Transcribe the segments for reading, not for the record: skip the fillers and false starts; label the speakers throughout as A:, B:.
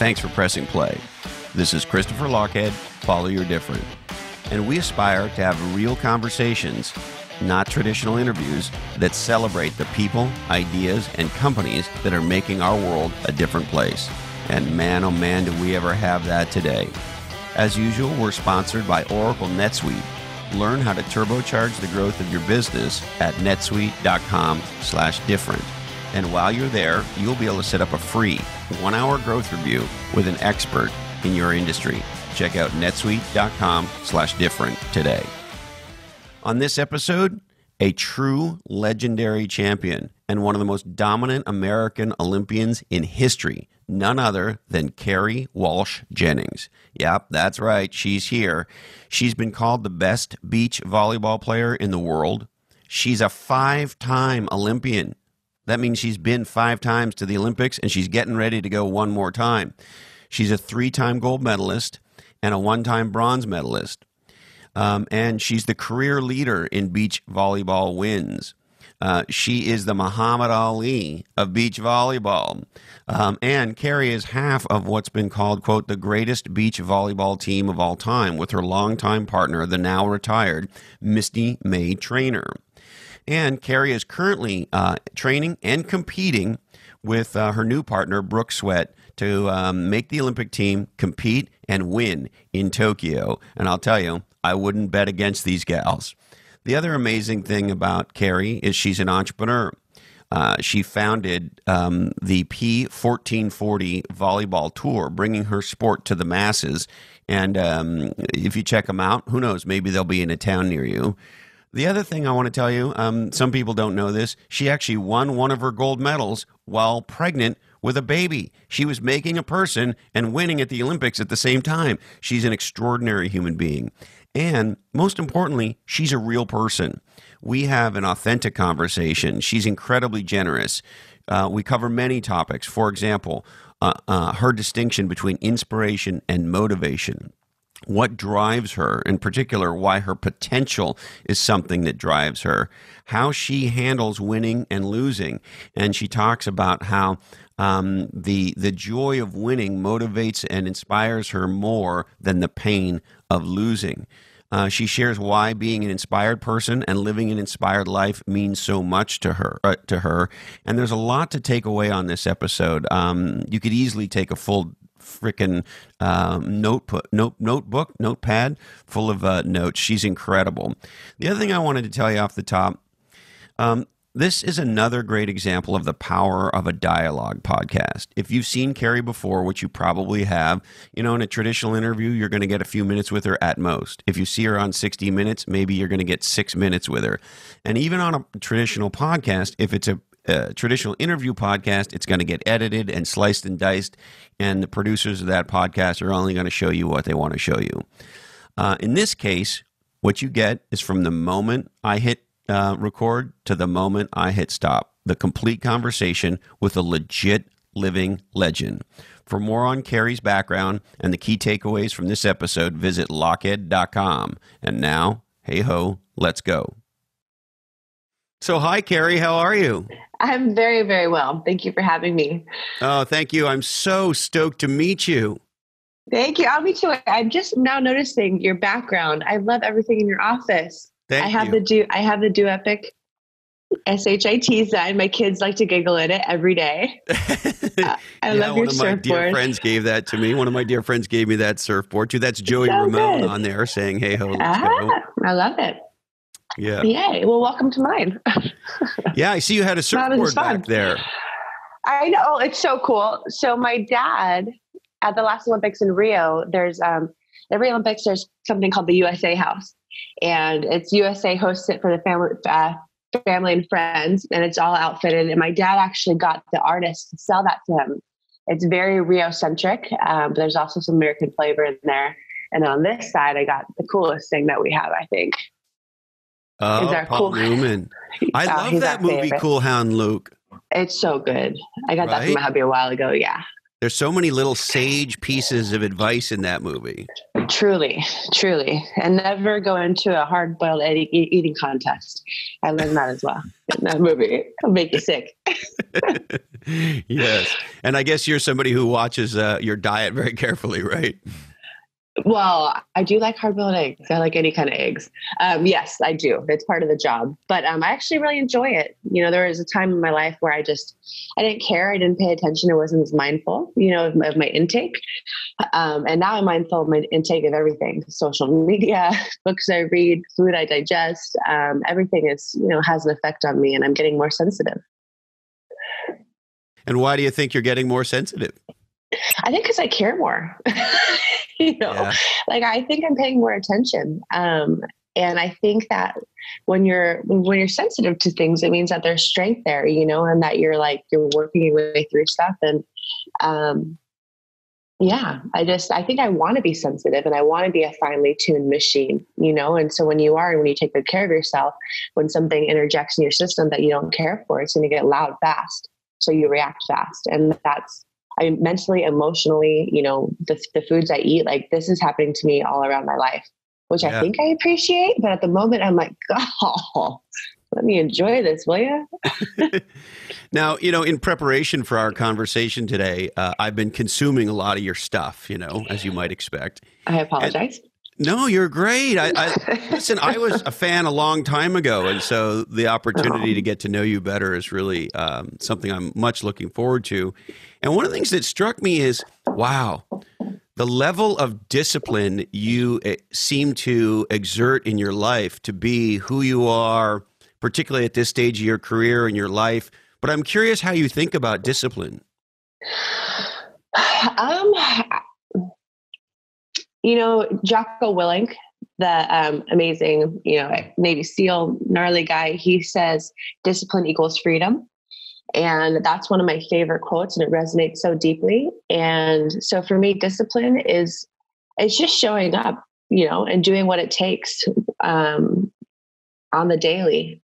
A: Thanks for pressing play. This is Christopher Lochhead, Follow Your Different. And we aspire to have real conversations, not traditional interviews, that celebrate the people, ideas, and companies that are making our world a different place. And man, oh man, do we ever have that today. As usual, we're sponsored by Oracle NetSuite. Learn how to turbocharge the growth of your business at netsuite.com/different. And while you're there, you'll be able to set up a free 1-hour growth review with an expert in your industry. Check out netsuite.com/different today. On this episode, a true legendary champion and one of the most dominant American Olympians in history, none other than Kerri Walsh Jennings. Yep, that's right. She's here. She's been called the best beach volleyball player in the world. She's a 5-time Olympian. That means she's been 5 times to the Olympics, and she's getting ready to go one more time. She's a 3-time gold medalist and a 1-time bronze medalist. And she's the career leader in beach volleyball wins. She is the Muhammad Ali of beach volleyball. And Kerri is half of what's been called, quote, the greatest beach volleyball team of all time, with her longtime partner, the now retired Misty May Trainer. And Kerri is currently training and competing with her new partner, Brooke Sweat, to make the Olympic team compete and win in Tokyo. And I'll tell you, I wouldn't bet against these gals. The other amazing thing about Kerri is she's an entrepreneur. She founded the P1440 volleyball tour, bringing her sport to the masses. And if you check them out, who knows, maybe they'll be in a town near you. The other thing I want to tell you, some people don't know this, she actually won one of her gold medals while pregnant with a baby. She was making a person and winning at the Olympics at the same time. She's an extraordinary human being. And most importantly, she's a real person. We have an authentic conversation. She's incredibly generous. We cover many topics. For example, her distinction between inspiration and motivation. What drives her, in particular, why her potential is something that drives her, how she handles winning and losing. And she talks about how the joy of winning motivates and inspires her more than the pain of losing. She shares why being an inspired person and living an inspired life means so much to her. And there's a lot to take away on this episode. You could easily take a full freaking notepad full of notes. She's incredible. The other thing I wanted to tell you off the top, this is another great example of the power of a dialogue podcast. If you've seen Kerri before, which you probably have, in a traditional interview, you're going to get a few minutes with her at most. If you see her on 60 Minutes, maybe you're going to get 6 minutes with her. And even on a traditional podcast, if it's a traditional interview podcast, it's going to get edited and sliced and diced, and the producers of that podcast are only going to show you what they want to show you. In this case, what you get is from the moment I hit record to the moment I hit stop, the complete conversation with a legit living legend. For more on Kerri's background and the key takeaways from this episode, visit lochhead.com. And now, hey ho, let's go. So hi, Kerri, how are you?
B: I'm very, very well. Thank you for having me.
A: Oh, thank you. I'm so stoked to meet you.
B: Thank you. I'll meet you. I'm just now noticing your background. I love everything in your office.
A: Thank
B: I have
A: you.
B: I have the Do Epic SHIT sign. My kids like to giggle at it every day. I love your surfboard. One of my dear
A: friends gave that to me. One of my dear friends gave me that surfboard too. That's Joey
B: so
A: Ramone
B: good.
A: on there saying, hey ho, let's go.
B: I love it.
A: Yeah.
B: Yay. Well, welcome to mine.
A: Yeah, I see you had a surfboard back there.
B: I know. It's so cool. So my dad, at the last Olympics in Rio, there's every Olympics, there's something called the USA House. And it's USA hosts it for the family and friends, and it's all outfitted. And my dad actually got the artist to sell that to him. It's very Rio-centric, but there's also some American flavor in there. And on this side, I got the coolest thing that we have, I think.
A: Oh, Paul Newman. I love that movie, favorite. Cool Hand Luke.
B: It's so good. I got that from my hubby a while ago. Yeah.
A: There's so many little sage pieces of advice in that movie.
B: Truly, truly. And never go into a hard-boiled eating contest. I learned that as well in that movie. It'll make you sick.
A: Yes. And I guess you're somebody who watches your diet very carefully, right?
B: Well, I do like hard-boiled eggs. I like any kind of eggs. Yes, I do. It's part of the job. But I actually really enjoy it. You know, there was a time in my life where I didn't care. I didn't pay attention. I wasn't as mindful, of my intake. And now I'm mindful of my intake of everything: social media, books I read, food I digest. Everything has an effect on me, and I'm getting more sensitive.
A: And why do you think you're getting more sensitive?
B: I think because I care more.
A: Yeah.
B: Like I think I'm paying more attention. And I think that when you're sensitive to things, it means that there's strength there, and that you're working your way through stuff. And I think I want to be sensitive, and I want to be a finely tuned machine, and so when you take good care of yourself, when something interjects in your system that you don't care for, it's going to get loud fast. So you react fast. And mentally, emotionally, the foods I eat, this is happening to me all around my life, which I think I appreciate. But at the moment, I'm like, oh, let me enjoy this, will you?
A: Now, in preparation for our conversation today, I've been consuming a lot of your stuff, as you might expect.
B: I apologize.
A: No, you're great. Listen, I was a fan a long time ago, and so the opportunity to get to know you better is really something I'm much looking forward to. And one of the things that struck me is, wow, the level of discipline you seem to exert in your life to be who you are, particularly at this stage of your career and your life. But I'm curious how you think about discipline.
B: Jocko Willink, the amazing, Navy SEAL, gnarly guy, he says discipline equals freedom. And that's one of my favorite quotes, and it resonates so deeply. And so for me, discipline it's just showing up, and doing what it takes on the daily.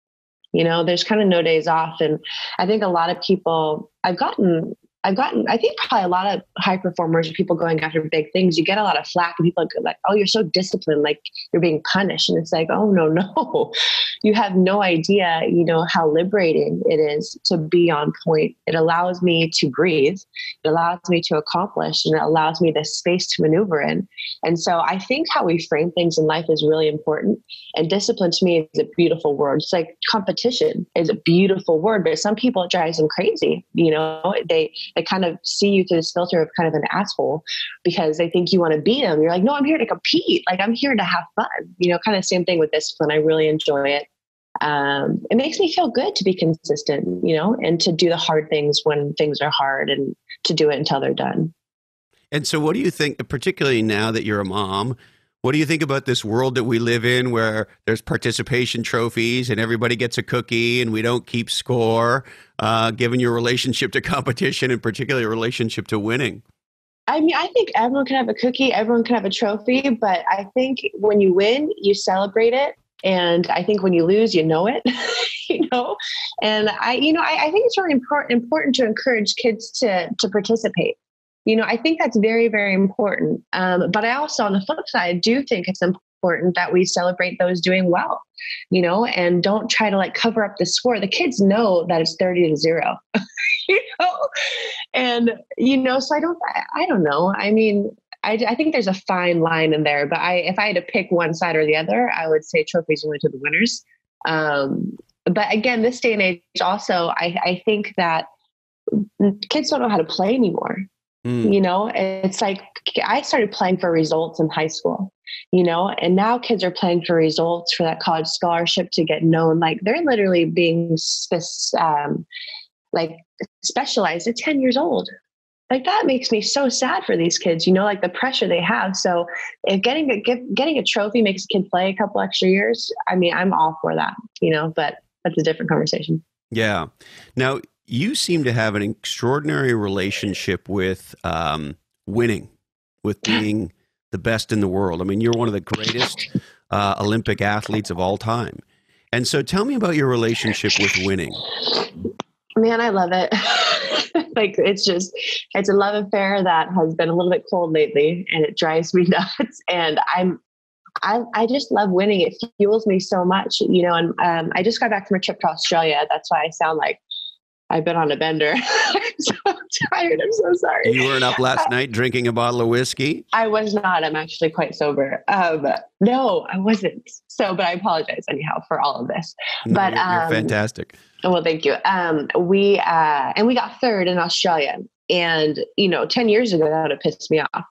B: There's kind of no days off. And I think a lot of people, I think probably a lot of high performers, people going after big things, you get a lot of flack, and people are like, oh, you're so disciplined, like you're being punished. And it's like, oh, no, you have no idea, how liberating it is to be on point. It allows me to breathe. It allows me to accomplish, and it allows me the space to maneuver in. And so I think how we frame things in life is really important. And discipline to me is a beautiful word. It's like competition is a beautiful word, but some people, it drives them crazy. They kind of see you through this filter of kind of an asshole because they think you want to beat them. You're like, no, I'm here to compete. Like, I'm here to have fun. Kind of same thing with discipline. I really enjoy it. It makes me feel good to be consistent, and to do the hard things when things are hard, and to do it until they're done.
A: And so what do you think, particularly now that you're a mom, what do you think about this world that we live in where there's participation trophies and everybody gets a cookie and we don't keep score, given your relationship to competition and particularly your relationship to winning?
B: I mean, I think everyone can have a cookie, everyone can have a trophy, but I think when you win, you celebrate it. And I think when you lose, you know it, and I think it's really important to encourage kids to participate. I think that's very, very important. But I also, on the flip side, do think it's important that we celebrate those doing well, and don't try to cover up the score. The kids know that it's 30-0, and, so I don't know. I mean, I think there's a fine line in there, but if I had to pick one side or the other, I would say trophies only to the winners. But again, this day and age also, I think that kids don't know how to play anymore. It's like I started playing for results in high school, and now kids are playing for results for that college scholarship to get known. Like they're literally being specialized at 10 years old. Like that makes me so sad for these kids, the pressure they have. So if getting a trophy makes a kid play a couple extra years, I mean, I'm all for that, but that's a different conversation.
A: Yeah. Now, you seem to have an extraordinary relationship with winning, with being the best in the world. I mean, you're one of the greatest Olympic athletes of all time. And so tell me about your relationship with winning.
B: Man, I love it. Like, it's a love affair that has been a little bit cold lately, and it drives me nuts. And I just love winning. It fuels me so much, and I just got back from a trip to Australia. That's why I sound like I've been on a bender. I'm so tired. I'm so sorry.
A: You weren't up last night drinking a bottle of whiskey?
B: I was not. I'm actually quite sober. No, I wasn't. But I apologize anyhow for all of this.
A: No,
B: but
A: you're fantastic.
B: Well, thank you. We got third in Australia, and 10 years ago that would have pissed me off.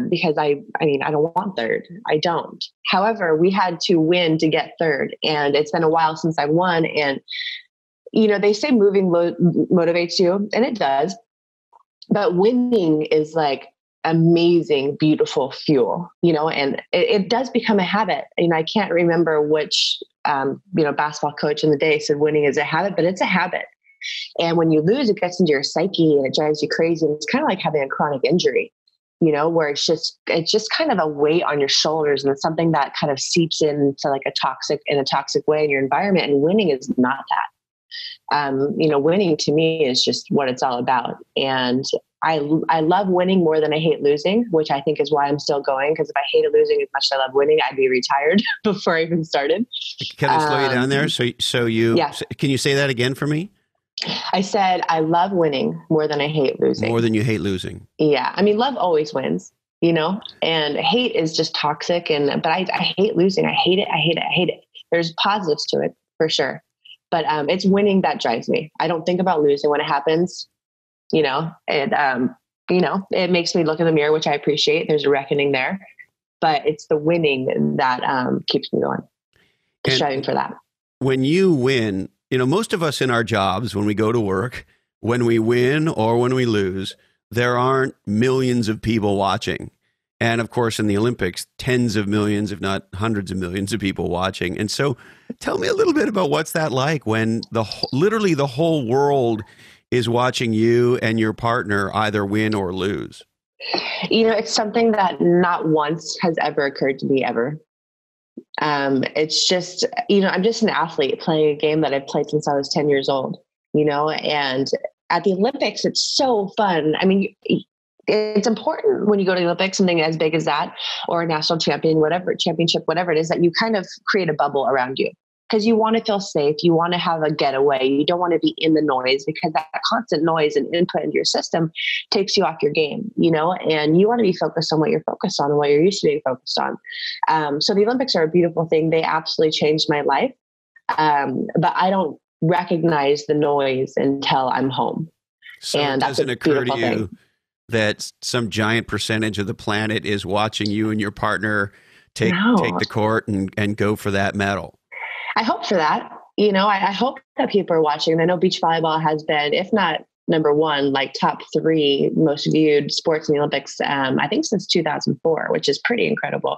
B: Because I don't want third. I don't. However, we had to win to get third, and it's been a while since I won. And they say moving motivates you, and it does, but winning is like amazing, beautiful fuel, and it does become a habit. I can't remember which, basketball coach in the day said winning is a habit, but it's a habit. And when you lose, it gets into your psyche and it drives you crazy. And it's kind of like having a chronic injury, where it's just kind of a weight on your shoulders, and it's something that kind of seeps into like a toxic way in your environment. And winning is not that. Winning to me is just what it's all about. And I love winning more than I hate losing, which I think is why I'm still going. Because if I hated losing as much as I love winning, I'd be retired before I even started.
A: Can I slow you down there?
B: Yeah.
A: Can you say that again for me?
B: I said, I love winning more than I hate losing.
A: More than you hate losing.
B: Yeah. Love always wins, and hate is just toxic. But I hate losing. I hate it. There's positives to it for sure. But it's winning that drives me. I don't think about losing when it happens. It makes me look in the mirror, which I appreciate. There's a reckoning there, but it's the winning that keeps me going. Striving for that.
A: When you win, most of us in our jobs, when we go to work, when we win or when we lose, there aren't millions of people watching. And of course, in the Olympics, tens of millions, if not hundreds of millions of people watching. And so tell me a little bit about what's that like when literally the whole world is watching you and your partner either win or lose.
B: It's something that not once has ever occurred to me ever. It's just, I'm just an athlete playing a game that I've played since I was 10 years old, and at the Olympics, it's so fun. It's important when you go to the Olympics, something as big as that, or a national championship, whatever it is, that you kind of create a bubble around you, because you want to feel safe. You want to have a getaway. You don't want to be in the noise, because that constant noise and input into your system takes you off your game, and you want to be focused on what you're focused on and what you're used to being focused on. So the Olympics are a beautiful thing. They absolutely changed my life. But I don't recognize the noise until I'm home.
A: So
B: and
A: it doesn't occur to you that some giant percentage of the planet is watching you and your partner take the court and go for that medal? I
B: hope for that. I hope that people are watching. I know beach volleyball has been, if not number one, like top 3 most viewed sports in the Olympics, I think since 2004, which is pretty incredible.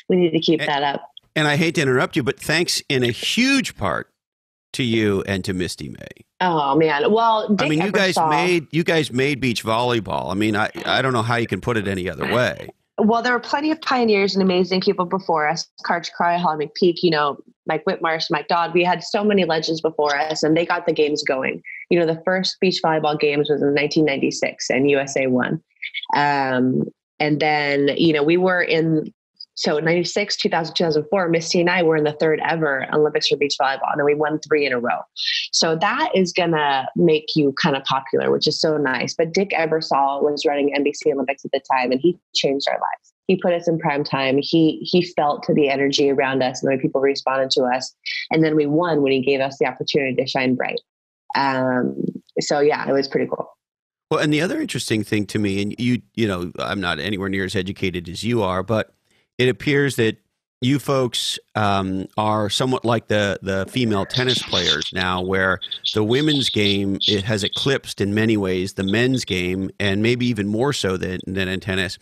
B: We need to keep that up.
A: And I hate to interrupt you, but thanks in a huge part to you and to Misty May.
B: Oh man. Well,
A: you guys made beach volleyball. I don't know how you can put it any other way.
B: Well, there were plenty of pioneers and amazing people before us. Karch Cry, Holly McPeak, Mike Whitmarsh, Mike Dodd. We had so many legends before us, and they got the games going. The first beach volleyball games was in 1996, and USA won. And then, we were in, so 96, 2000, 2004, Misty and I were in the 3rd ever Olympics for beach volleyball, and then we won 3 in a row. So that is going to make you kind of popular, which is so nice. But Dick Ebersol was running NBC Olympics at the time, and he changed our lives. He put us in prime time. He felt to the energy around us and the way people responded to us. And then we won when he gave us the opportunity to shine bright. So yeah, it was pretty cool.
A: Well, and the other interesting thing to me, and I'm not anywhere near as educated as you are, but it appears that you folks are somewhat like the female tennis players now, where the women's game, it has eclipsed in many ways the men's game, and maybe even more so than in tennis.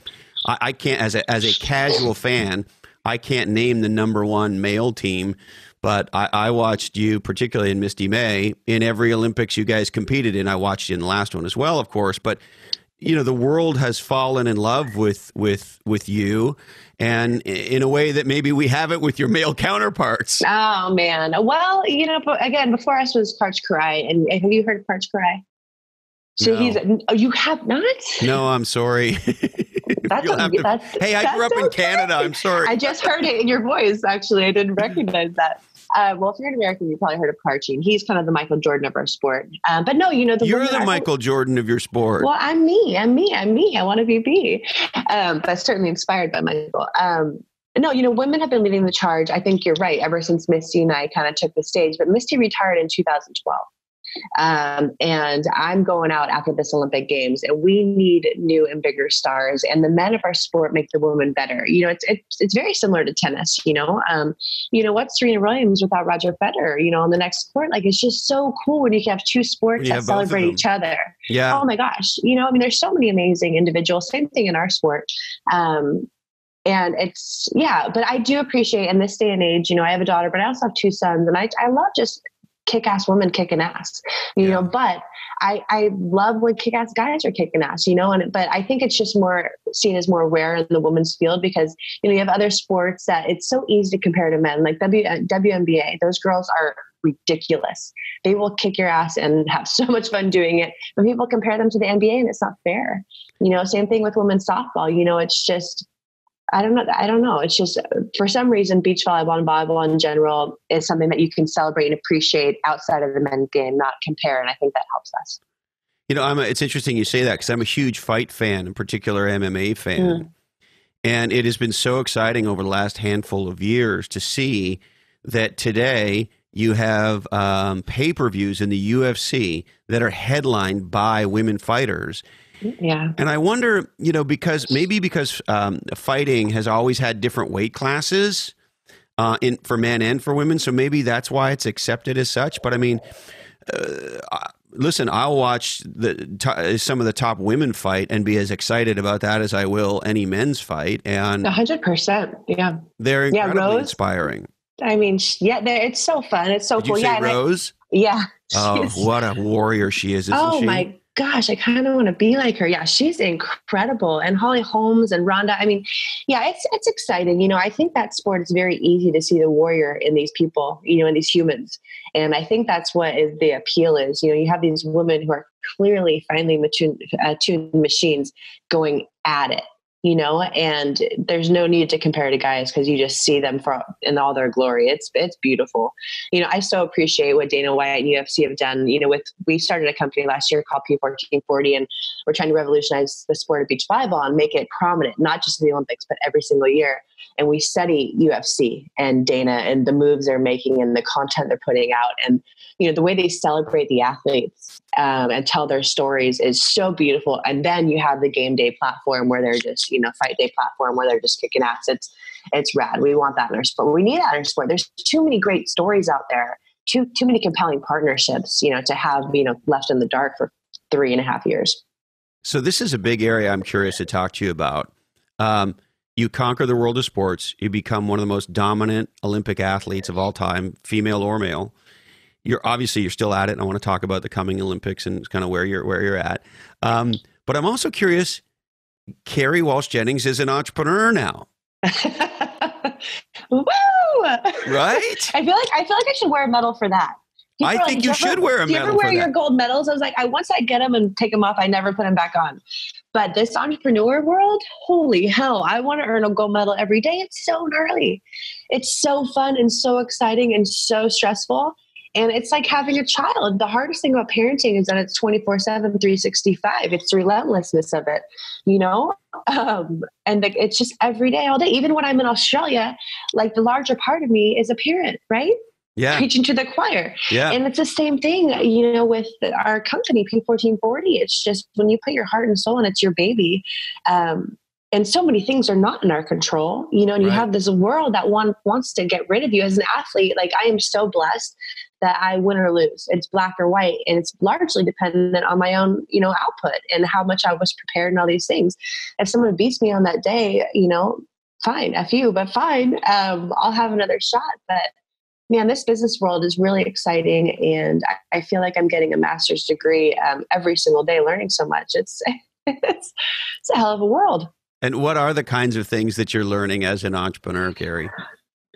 A: I can't, as a casual fan, I can't name the number 1 male team, but I watched you, particularly in Misty May, in every Olympics you guys competed in. I watched you in the last one as well, of course, but the world has fallen in love with you, and in a way that maybe we haven't with your male counterparts.
B: Oh man. Well, again, before us was Karch Cry. And have you heard of Karch Cry? So
A: No.
B: you have not?
A: No, I'm sorry.
B: Hey,
A: I grew up in Canada. I'm sorry.
B: I just heard it in your voice, actually. I didn't recognize that. Well, if you're an American, you probably heard of Karchin. He's kind of the Michael Jordan of our sport. But no, you're
A: the Michael Jordan of your sport.
B: Well, I'm me. I want to be me. But certainly inspired by Michael. No, women have been leading the charge. I think you're right. Ever since Misty and I kind of took the stage, but Misty retired in 2012. And I'm going out after this Olympic Games, and we need new and bigger stars. And the men of our sport make the women better. It's very similar to tennis. What's Serena Williams without Roger Federer? On the next court, like it's just so cool when you can have two sports that celebrate each other.
A: Yeah.
B: Oh my gosh. There's so many amazing individuals. Same thing in our sport. And but I do appreciate in this day and age, I have a daughter, but I also have two sons, and I love just kick-ass women kicking ass, but I love when kick-ass guys are kicking ass, but I think it's just more seen as more rare in the women's field because, you have other sports that it's so easy to compare to men, like WNBA. Those girls are ridiculous. They will kick your ass and have so much fun doing it. But people compare them to the NBA and it's not fair. Same thing with women's softball. It's just, I don't know. It's just for some reason, beach volleyball and volleyball in general is something that you can celebrate and appreciate outside of the men's game, not compare. And I think that helps us.
A: It's interesting you say that because I'm a huge fight fan, in particular MMA fan. Mm. And it has been so exciting over the last handful of years to see that today you have pay-per-views in the UFC that are headlined by women fighters.
B: Yeah.
A: And I wonder, because fighting has always had different weight classes for men and for women. So maybe that's why it's accepted as such. But I mean, listen, I'll watch some of the top women fight and be as excited about that as I will any men's fight. And
B: 100%. Yeah.
A: They're incredibly inspiring.
B: I mean, it's so fun. It's so cool.
A: Did you say Rose?
B: Yeah.
A: Oh, what a warrior she is, isn't she?
B: Oh, my gosh, I kind of want to be like her. Yeah, she's incredible. And Holly Holmes and Rhonda. I mean, yeah, it's exciting. I think that sport is very easy to see the warrior in these people, in these humans. And I think that's what the appeal is. You have these women who are clearly finely tuned machines going at it. And there's no need to compare to guys because you just see them in all their glory. It's beautiful. I so appreciate what Dana White and UFC have done. We started a company last year called P1440, and we're trying to revolutionize the sport of beach volleyball and make it prominent, not just in the Olympics, but every single year. And we study UFC and Dana and the moves they're making and the content they're putting out. And, the way they celebrate the athletes and tell their stories is so beautiful. And then you have the game day platform where they're just, fight day platform where they're just kicking ass. It's rad. We want that in our sport. We need that in our sport. There's too many great stories out there, too many compelling partnerships, to have, left in the dark for 3.5 years.
A: So this is a big area I'm curious to talk to you about. You conquer the world of sports. You become one of the most dominant Olympic athletes of all time, female or male. You're still at it. And I want to talk about the coming Olympics and kind of where you're at. But I'm also curious. Kerri Walsh Jennings is an entrepreneur now.
B: Woo!
A: Right?
B: I feel like I should wear a medal for that.
A: I think you should wear a medal for that.
B: Do you ever wear your gold medals? I was like, once I get them and take them off, I never put them back on. But this entrepreneur world, holy hell, I want to earn a gold medal every day. It's so gnarly. It's so fun and so exciting and so stressful. And it's like having a child. The hardest thing about parenting is that it's 24/7, 365. It's the relentlessness of it, and it's just every day, all day. Even when I'm in Australia, like the larger part of me is a parent, right?
A: Yeah.
B: Preaching to the choir.
A: Yeah.
B: And it's the same thing, with our company, P1440. It's just when you put your heart and soul in, it's your baby. And so many things are not in our control, and you have this world that wants to get rid of you as an athlete. Like I am so blessed that I win or lose. It's black or white. And it's largely dependent on my own, output and how much I was prepared and all these things. If someone beats me on that day, fine, F you, but fine. I'll have another shot. But man, this business world is really exciting. And I feel like I'm getting a master's degree every single day, learning so much. It's a hell of a world.
A: And what are the kinds of things that you're learning as an entrepreneur, Kerri?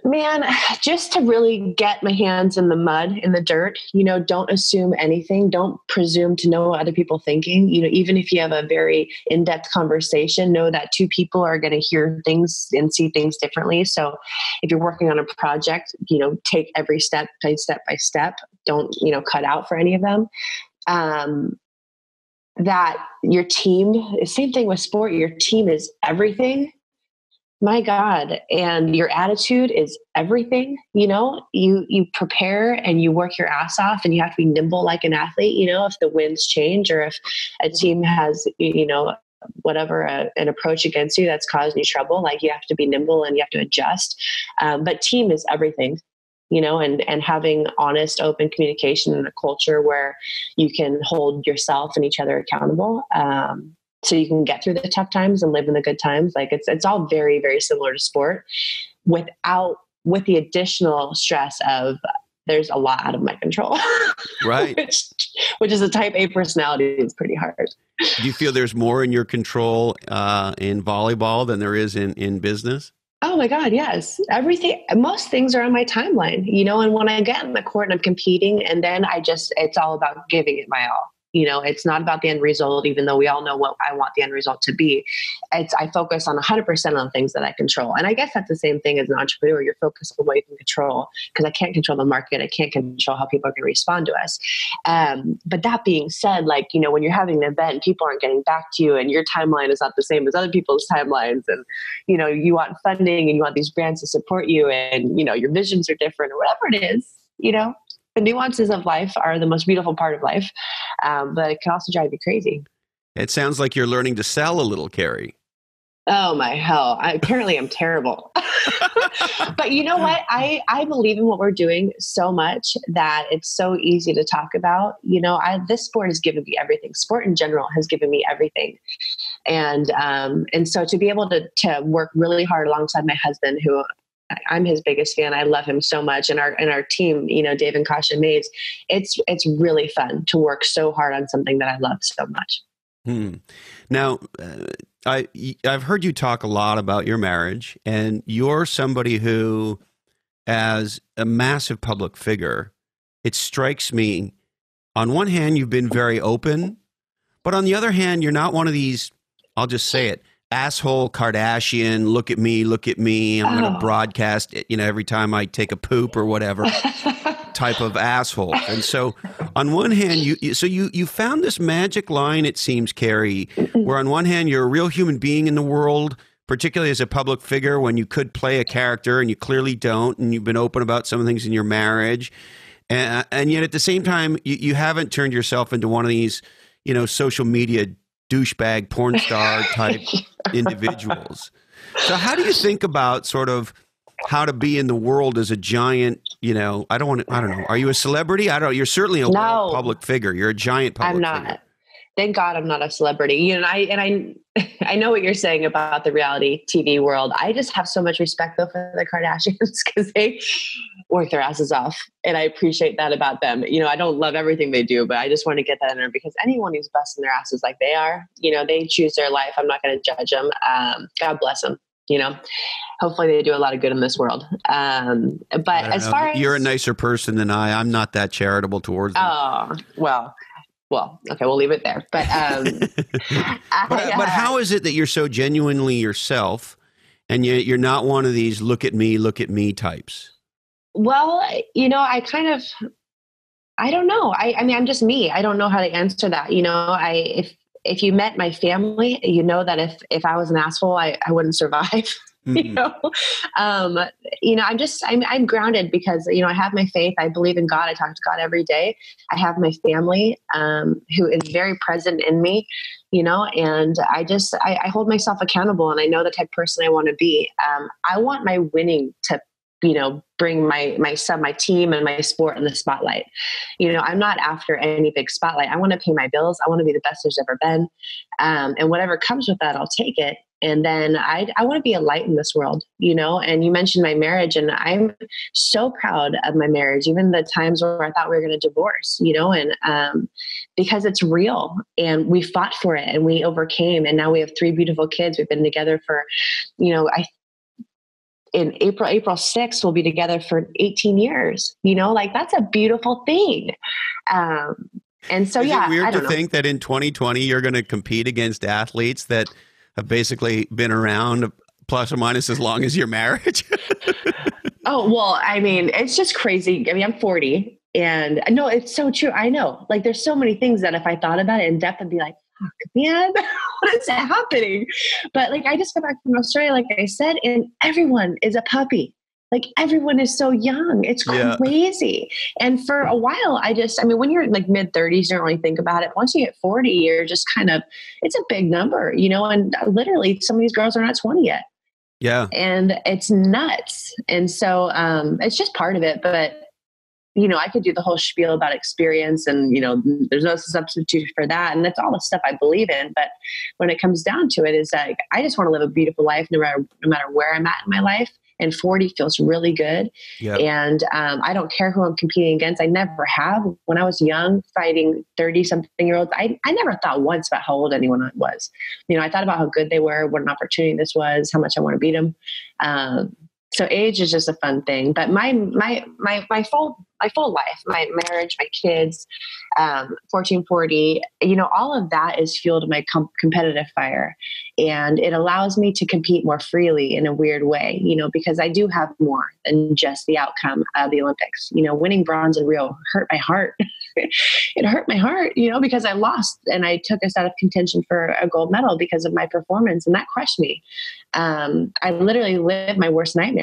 B: Man, just to really get my hands in the mud, in the dirt, don't assume anything. Don't presume to know what other people are thinking. Even if you have a very in-depth conversation, know that two people are going to hear things and see things differently. So if you're working on a project, take every step by step. Don't, cut out for any of them. That your team, same thing with sport, your team is everything. My God. And your attitude is everything. You prepare and you work your ass off, and you have to be nimble like an athlete. If the winds change, or if a team has, whatever, an approach against you that's caused you trouble, like, you have to be nimble and you have to adjust. But team is everything, and having honest, open communication in a culture where you can hold yourself and each other accountable. So you can get through the tough times and live in the good times. Like, it's all very, very similar to sport, with the additional stress of there's a lot out of my control.
A: Right.
B: which is a type A personality. It's pretty hard.
A: Do you feel there's more in your control in volleyball than there is in business?
B: Oh my God, yes. Most things are on my timeline, and when I get in the court and I'm competing, and then it's all about giving it my all. It's not about the end result, even though we all know what I want the end result to be. I focus on 100% on things that I control. And I guess that's the same thing as an entrepreneur. You're focused on what you can control, because I can't control the market. I can't control how people are going to respond to us. But that being said, when you're having an event and people aren't getting back to you, and your timeline is not the same as other people's timelines, and, you want funding and you want these brands to support you, and, your visions are different, or whatever it is, the nuances of life are the most beautiful part of life, but it can also drive you crazy.
A: It sounds like you're learning to sell a little, Kerri.
B: Oh my hell. Apparently I'm terrible. But you know what? I believe in what we're doing so much that it's so easy to talk about. This sport has given me everything. Sport in general has given me everything. And so to be able to work really hard alongside my husband, who I'm his biggest fan. I love him so much. And our team, Dave and Kasha Mays, it's really fun to work so hard on something that I love so much.
A: Now, I've heard you talk a lot about your marriage, and you're somebody who, as a massive public figure, it strikes me, on one hand, you've been very open, but on the other hand, you're not one of these, I'll just say it, asshole Kardashian, look at me, I'm going to broadcast it, every time I take a poop or whatever type of asshole. And so on one hand, you found this magic line, it seems, Kerri, where on one hand, you're a real human being in the world, particularly as a public figure, when you could play a character and you clearly don't, and you've been open about some things in your marriage. And yet at the same time, you haven't turned yourself into one of these, social media douchebag porn star type individuals. So how do you think about sort of how to be in the world as a giant, I don't know. Are you a celebrity? I don't know. You're certainly a world public figure. You're a giant public figure. I'm not.
B: Thank God I'm not a celebrity. I know what you're saying about the reality TV world. I just have so much respect though for the Kardashians, because they work their asses off. And I appreciate that about them. I don't love everything they do, but I just want to get that in there, because anyone who's busting their asses like they are, they choose their life. I'm not going to judge them. God bless them. Hopefully they do a lot of good in this world. But as far as
A: you're a nicer person than I'm not that charitable towards them.
B: Oh, well, okay, we'll leave it there. But
A: but how is it that you're so genuinely yourself, and you're not one of these look at me types? Well,
B: I don't know. I mean, I'm just me. I don't know how to answer that. If you met my family, that if I was an asshole, I wouldn't survive. I'm grounded because, I have my faith. I believe in God. I talk to God every day. I have my family, who is very present in me, and I hold myself accountable, and I know the type of person I want to be. I want my winning to, bring my son, my team, and my sport in the spotlight. I'm not after any big spotlight. I want to pay my bills. I want to be the best there's ever been. And whatever comes with that, I'll take it. And then I want to be a light in this world, and you mentioned my marriage, and I'm so proud of my marriage, even the times where I thought we were going to divorce, and because it's real, and we fought for it, and we overcame, and now we have 3 beautiful kids. We've been together for, in April 6th, we'll be together for 18 years, like that's a beautiful thing. And so,
A: Is it weird
B: I don't
A: to
B: know.
A: think that in 2020, you're going to compete against athletes that have basically been around plus or minus as long as your marriage?
B: Oh, well, I mean, it's just crazy. I mean, I'm 40 and no, it's so true. I know, like, there's so many things that if I thought about it in depth, I'd be like, fuck, man, what is happening? But like, I just got back from Australia, like I said, and everyone is a puppy. Like everyone is so young. It's crazy. And for a while, when you're like mid 30s, you don't really think about it. Once you hit 40, you're just kind of, it's a big number, and literally some of these girls are not 20 yet.
A: Yeah.
B: And it's nuts. And so it's just part of it. But, I could do the whole spiel about experience and, there's no substitute for that. And that's all the stuff I believe in. But when it comes down to it, is like, I just want to live a beautiful life no matter where I'm at in my life. And 40 feels really good. Yep. And I don't care who I'm competing against. I never have. When I was young, fighting 30-something-year-olds, I never thought once about how old anyone was. I thought about how good they were, what an opportunity this was, how much I want to beat them. So age is just a fun thing. But my full life, my marriage, my kids, 1440, all of that is fueled my competitive fire. And it allows me to compete more freely in a weird way, because I do have more than just the outcome of the Olympics. Winning bronze in Rio hurt my heart. It hurt my heart, because I lost and I took us out of contention for a gold medal because of my performance. And that crushed me. I literally lived my worst nightmare.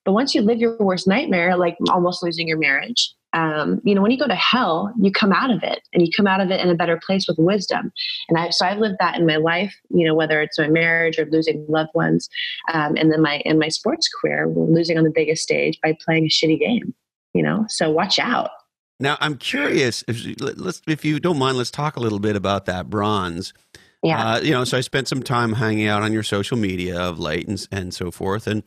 B: But once you live your worst nightmare, like almost losing your marriage, when you go to hell, you come out of it and you come out of it in a better place with wisdom. And I've lived that in my life, whether it's my marriage or losing loved ones. And then in my sports career, losing on the biggest stage by playing a shitty game, so watch out.
A: Now, I'm curious, if you don't mind, let's talk a little bit about that bronze. Yeah. So I spent some time hanging out on your social media of late and so forth. And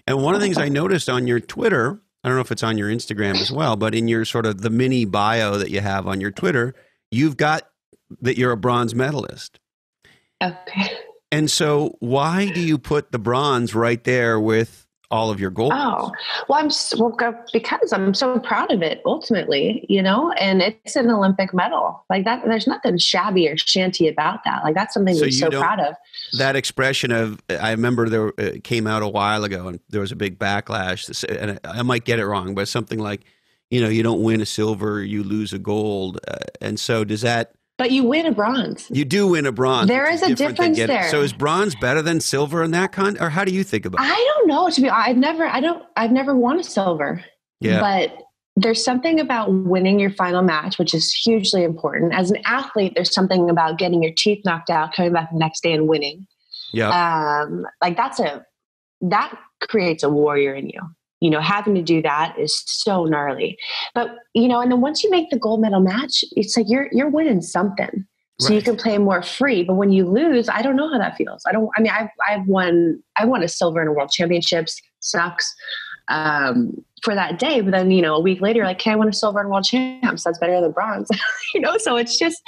A: one of the things I noticed on your Twitter, I don't know if it's on your Instagram as well, but in your sort of the mini bio that you have on your Twitter, you've got that you're a bronze medalist.
B: Okay.
A: And so why do you put the bronze right there with all of your goals?
B: Oh, well, because I'm so proud of it ultimately, and it's an Olympic medal like that. There's nothing shabby or shanty about that. Like that's something I'm so proud of.
A: That expression of, I remember it came out a while ago and there was a big backlash, and I might get it wrong, but something like, you don't win a silver, you lose a gold. And so does that,
B: but you win a bronze.
A: You do win a bronze.
B: There is a difference there.
A: So is bronze better than silver in that kind? Or how do you think about it?
B: I don't know. I've never won a silver. Yeah. But there's something about winning your final match, which is hugely important. As an athlete, there's something about getting your teeth knocked out, coming back the next day and winning. Yeah. That creates a warrior in you. Having to do that is so gnarly. But, and then once you make the gold medal match, it's like you're winning something. So you can play more free. But when you lose, I don't know how that feels. I've won a silver in a world championships, sucks for that day. But then, a week later, like, okay, I won a silver in world champs. That's better than bronze, so it's just,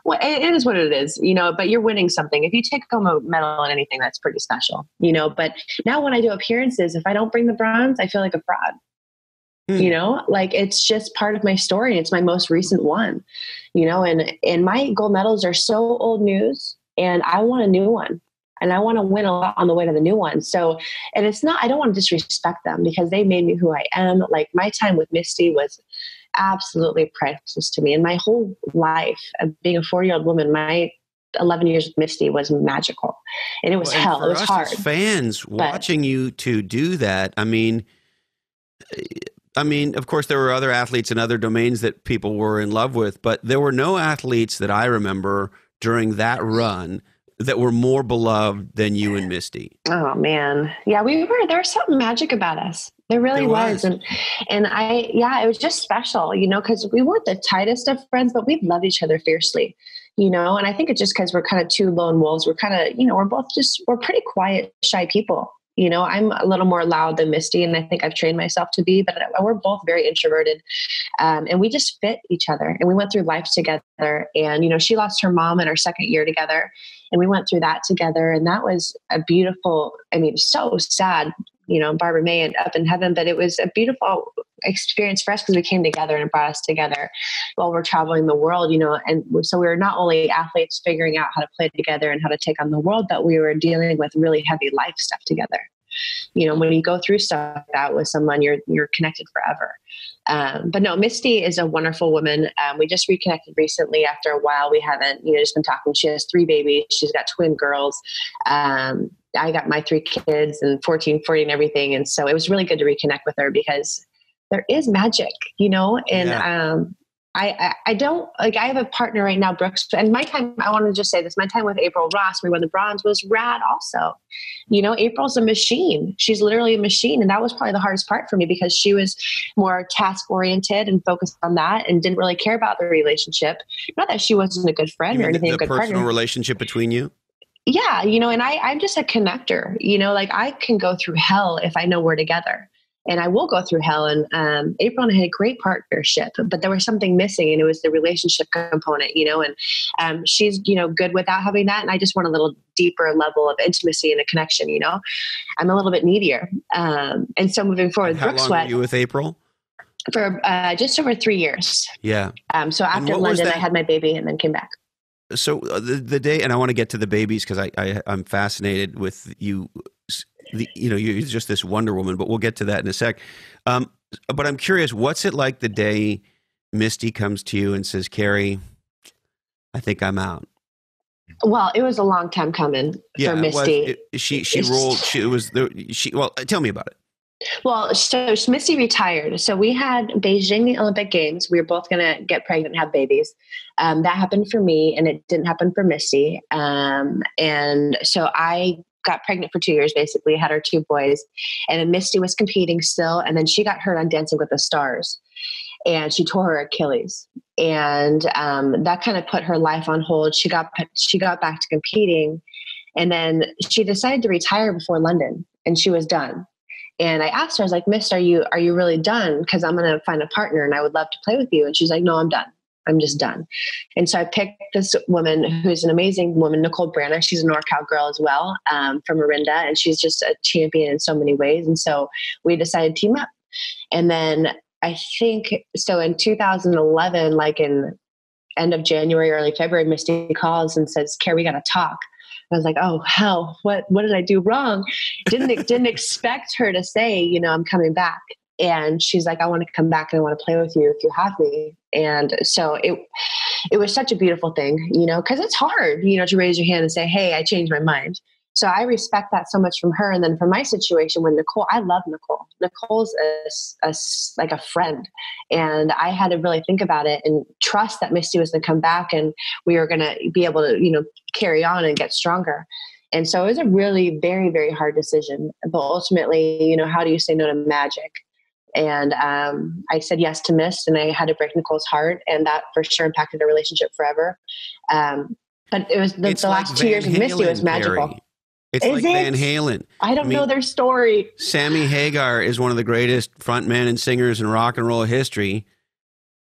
B: it is what it is, but you're winning something. If you take home a medal in anything, that's pretty special, but now when I do appearances, if I don't bring the bronze, I feel like a fraud. Like it's just part of my story. It's my most recent one, and my gold medals are so old news and I want a new one and I want to win a lot on the way to the new one. So, and it's not, I don't want to disrespect them because they made me who I am. Like my time with Misty was absolutely priceless to me. And my whole life of being a 40-year-old woman, my 11 years with Misty was magical and it was hell. It was hard.
A: As fans watching you to do that. I mean, of course, there were other athletes in other domains that people were in love with, but there were no athletes that I remember during that run that were more beloved than you and Misty.
B: Oh man. Yeah, there was something magic about us. There really was. And it was just special, cause we weren't the tightest of friends, but we loved each other fiercely, and I think it's just cause we're kind of two lone wolves. We're kind of, we're pretty quiet, shy people. I'm a little more loud than Misty, and I think I've trained myself to be, but we're both very introverted. And we just fit each other and we went through life together. And, she lost her mom in our second year together and we went through that together. And that was a beautiful, so sad Barbara May and up in heaven. But it was a beautiful experience for us because we came together and it brought us together while we're traveling the world, and so we were not only athletes figuring out how to play together and how to take on the world, but we were dealing with really heavy life stuff together. When you go through stuff like that with someone, you're connected forever. But no, Misty is a wonderful woman. We just reconnected recently after a while. We haven't, just been talking. She has 3 babies. She's got twin girls. I got my 3 kids and 14, 40 and everything. And so it was really good to reconnect with her because there is magic, and,
A: Yeah.
B: I don't I have a partner right now, Brooks, and my time, I want to just say this, my time with April Ross, we won the bronze, was rad also. April's a machine. She's literally a machine. And that was probably the hardest part for me because she was more task oriented and focused on that and didn't really care about the relationship. Not that she wasn't a good friend or anything,
A: the
B: a good
A: personal
B: partner.
A: relationship between you?
B: Yeah. And I'm just a connector, I can go through hell if I know we're together. And I will go through hell. And April and I had a great partnership, but there was something missing, and it was the relationship component, and she's, good without having that. And I just want a little deeper level of intimacy and a connection, I'm a little bit needier. And so moving forward,
A: How long were you with April?
B: For just over 3 years.
A: Yeah.
B: So after London, I had my baby and then came back.
A: So the day, and I want to get to the babies because I'm fascinated with you. You're just this Wonder Woman, but we'll get to that in a sec. But I'm curious, what's it like the day Misty comes to you and says, Kerri, I think I'm out?
B: Well, it was a long time coming for Misty.
A: Well, tell me about it.
B: Well, so Misty retired. So we had Beijing Olympic Games. We were both going to get pregnant and have babies. That happened for me, and it didn't happen for Misty. And so I got pregnant for 2 years, basically, had our 2 boys. And then Misty was competing still. And then she got hurt on Dancing with the Stars. And she tore her Achilles. And that kind of put her life on hold. She got back to competing. And then she decided to retire before London. And she was done. And I asked her, I was like, Miss, are you really done? Because I'm going to find a partner and I would love to play with you. And she's like, no, I'm done. I'm just done. And so I picked this woman who's an amazing woman, Nicole Branagh. She's a NorCal girl as well, from Orinda. And she's just a champion in so many ways. And so we decided to team up. And then I think, so in 2011, like in end of January, early February, Misty calls and says, Kerri, we got to talk. I was like, oh, hell, what did I do wrong? Didn't expect her to say, I'm coming back. And she's like, I want to come back and I want to play with you if you have me. And so it was such a beautiful thing, because it's hard, to raise your hand and say, hey, I changed my mind. So I respect that so much from her. And then for my situation with Nicole, I love Nicole. Nicole's like a friend. And I had to really think about it and trust that Misty was going to come back and we were going to be able to, carry on and get stronger. And so it was a really very, very hard decision. But ultimately, how do you say no to magic? And I said yes to Miss, and I had to break Nicole's heart. And that for sure impacted our relationship forever. But it was the last 2 years of Misty was magical.
A: Kerri. It's like Van Halen.
B: I don't know their story.
A: Sammy Hagar is one of the greatest frontmen and singers in rock and roll history,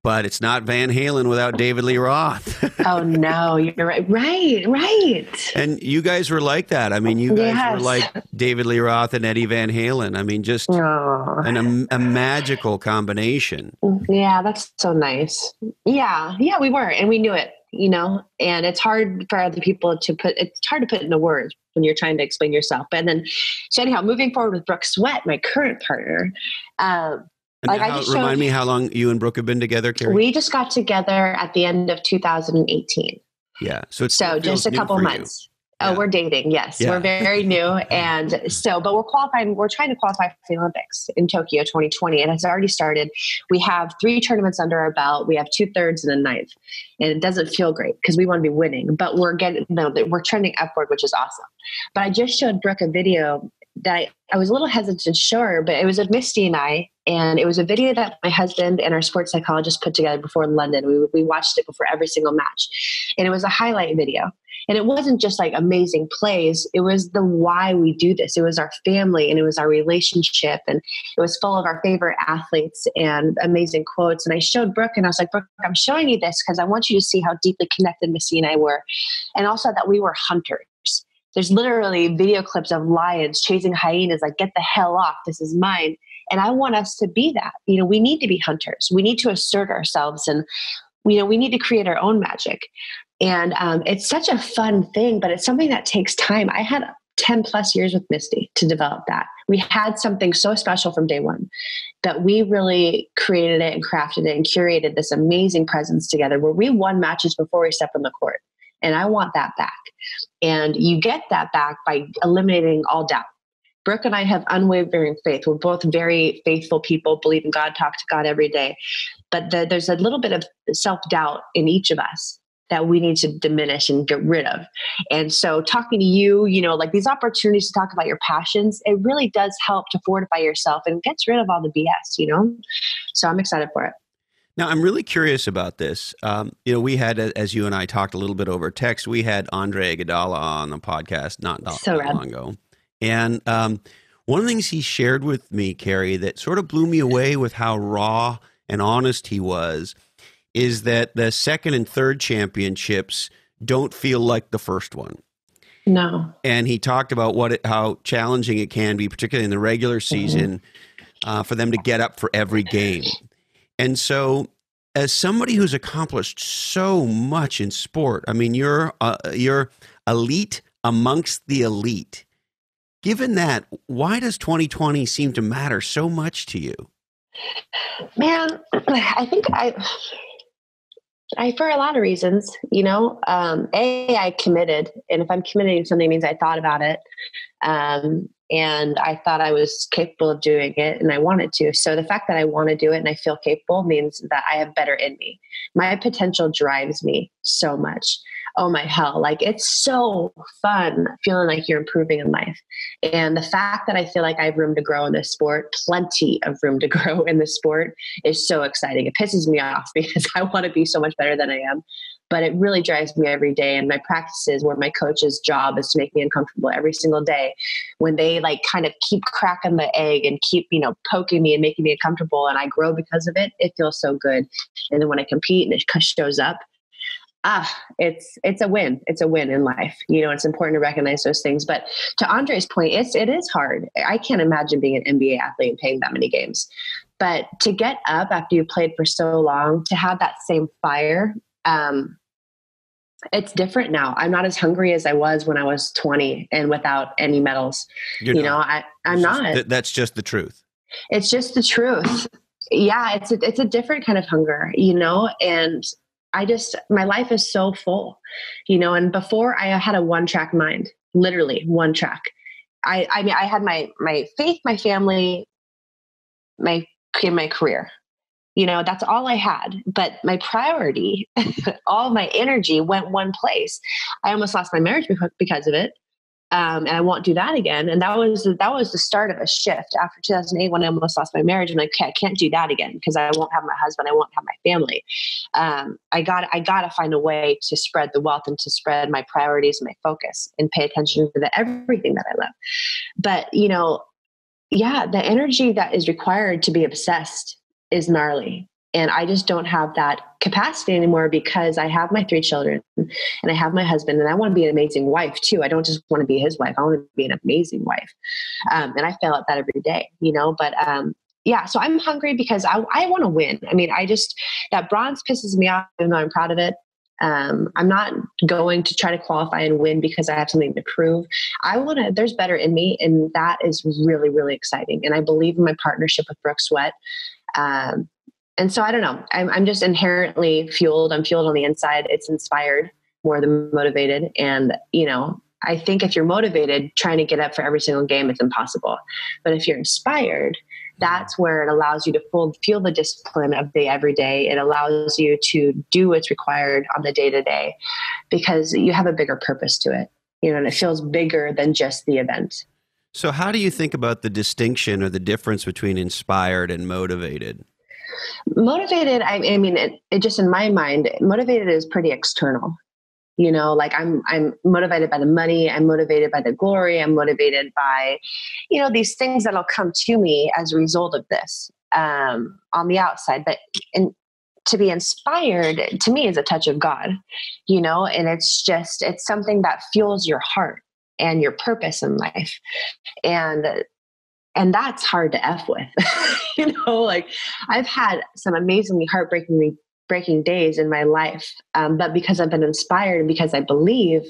A: but it's not Van Halen without David Lee Roth.
B: Oh, no, you're right. Right.
A: And you guys were like that. I mean, you guys were like David Lee Roth and Eddie Van Halen. I mean, just a magical combination.
B: Yeah, that's so nice. Yeah, we were, and we knew it. And it's hard for other people it's hard to put into words when you're trying to explain yourself. But then, so anyhow, moving forward with Brooke Sweat, my current partner,
A: remind me how long you and Brooke have been together, Kerri?
B: We just got together at the end of 2018.
A: Yeah. So
B: just a couple months.
A: Yeah.
B: Oh, we're dating. Yes.
A: Yeah.
B: We're very new. And so, but we're trying to qualify for the Olympics in Tokyo 2020. And it's already started. We have 3 tournaments under our belt. We have 2/3 and a 9th. And it doesn't feel great because we want to be winning, but we're trending upward, which is awesome. But I just showed Brooke a video that I was a little hesitant to show her, but it was of Misty and I, and it was a video that my husband and our sports psychologist put together before London. We watched it before every single match, and it was a highlight video. And it wasn't just like amazing plays. It was the why we do this. It was our family and it was our relationship. And it was full of our favorite athletes and amazing quotes. And I showed Brooke and I was like, Brooke, I'm showing you this because I want you to see how deeply connected Misty and I were. And also that we were hunters. There's literally video clips of lions chasing hyenas, like, get the hell off, this is mine. And I want us to be that. We need to be hunters. We need to assert ourselves, and we need to create our own magic. And it's such a fun thing, but it's something that takes time. I had 10 plus years with Misty to develop that. We had something so special from day one that we really created it and crafted it and curated this amazing presence together where we won matches before we stepped on the court. And I want that back. And you get that back by eliminating all doubt. Brooke and I have unwavering faith. We're both very faithful people, believe in God, talk to God every day. But there's a little bit of self-doubt in each of us that we need to diminish and get rid of. And so talking to you, like these opportunities to talk about your passions, it really does help to fortify yourself and gets rid of all the BS, So I'm excited for it.
A: Now, I'm really curious about this. We had, as you and I talked a little bit over text, we had Andre Iguodala on the podcast not long ago. And one of the things he shared with me, Kerri, that sort of blew me away with how raw and honest he was, is that the second and third championships don't feel like the first one.
B: No.
A: And he talked about how challenging it can be, particularly in the regular season, for them to get up for every game. And so as somebody who's accomplished so much in sport, I mean, you're elite amongst the elite. Given that, why does 2020 seem to matter so much to you?
B: Man, I think for a lot of reasons, I committed. And if I'm committing to something, it means I thought about it. And I thought I was capable of doing it and I wanted to. So the fact that I want to do it and I feel capable means that I have better in me. My potential drives me so much. Oh my hell. Like, it's so fun feeling like you're improving in life. And the fact that I feel like I have room to grow in this sport, plenty of room to grow in this sport, is so exciting. It pisses me off because I want to be so much better than I am. But it really drives me every day. And my practices, where my coach's job is to make me uncomfortable every single day, when they kind of keep cracking the egg and keep, poking me and making me uncomfortable, and I grow because of it, it feels so good. And then when I compete and it shows up, it's a win. It's a win in life. It's important to recognize those things. But to Andre's point, it is hard. I can't imagine being an NBA athlete and playing that many games. But to get up after you played for so long, to have that same fire, it's different now. I'm not as hungry as I was when I was 20 and without any medals. I'm not.
A: That's just the truth.
B: It's just the truth. Yeah, it's a different kind of hunger, and my life is so full, and before I had a one-track mind, literally one track. I had my faith, my family, my career. That's all I had. But my priority, all my energy went one place. I almost lost my marriage because of it. And I won't do that again. And that was the start of a shift after 2008, when I almost lost my marriage. I'm like, okay, I can't do that again because I won't have my husband. I won't have my family. I got to find a way to spread the wealth and to spread my priorities and my focus and pay attention to everything that I love. But, the energy that is required to be obsessed is gnarly. And I just don't have that capacity anymore because I have my 3 children and I have my husband, and I want to be an amazing wife too. I don't just want to be his wife. I want to be an amazing wife. And I fail at that every day, but, so I'm hungry because I want to win. I mean, that bronze pisses me off, even though I'm proud of it. I'm not going to try to qualify and win because I have something to prove. There's better in me. And that is really, really exciting. And I believe in my partnership with Brooke Sweat. And so I don't know, I'm just inherently fueled. I'm fueled on the inside. It's inspired more than motivated. And, I think if you're motivated, trying to get up for every single game, it's impossible. But if you're inspired, that's where it allows you to feel the discipline of the everyday. It allows you to do what's required on the day to day because you have a bigger purpose to it, and it feels bigger than just the event.
A: So how do you think about the distinction or the difference between inspired and motivated?
B: Motivated, I mean, it just in my mind, motivated is pretty external. I'm motivated by the money. I'm motivated by the glory. I'm motivated by, these things that'll come to me as a result of this on the outside. But to be inspired, to me, is a touch of God, and it's something that fuels your heart. and your purpose in life. And that's hard to F with. Like I've had some amazingly breaking days in my life. But because I've been inspired and because I believe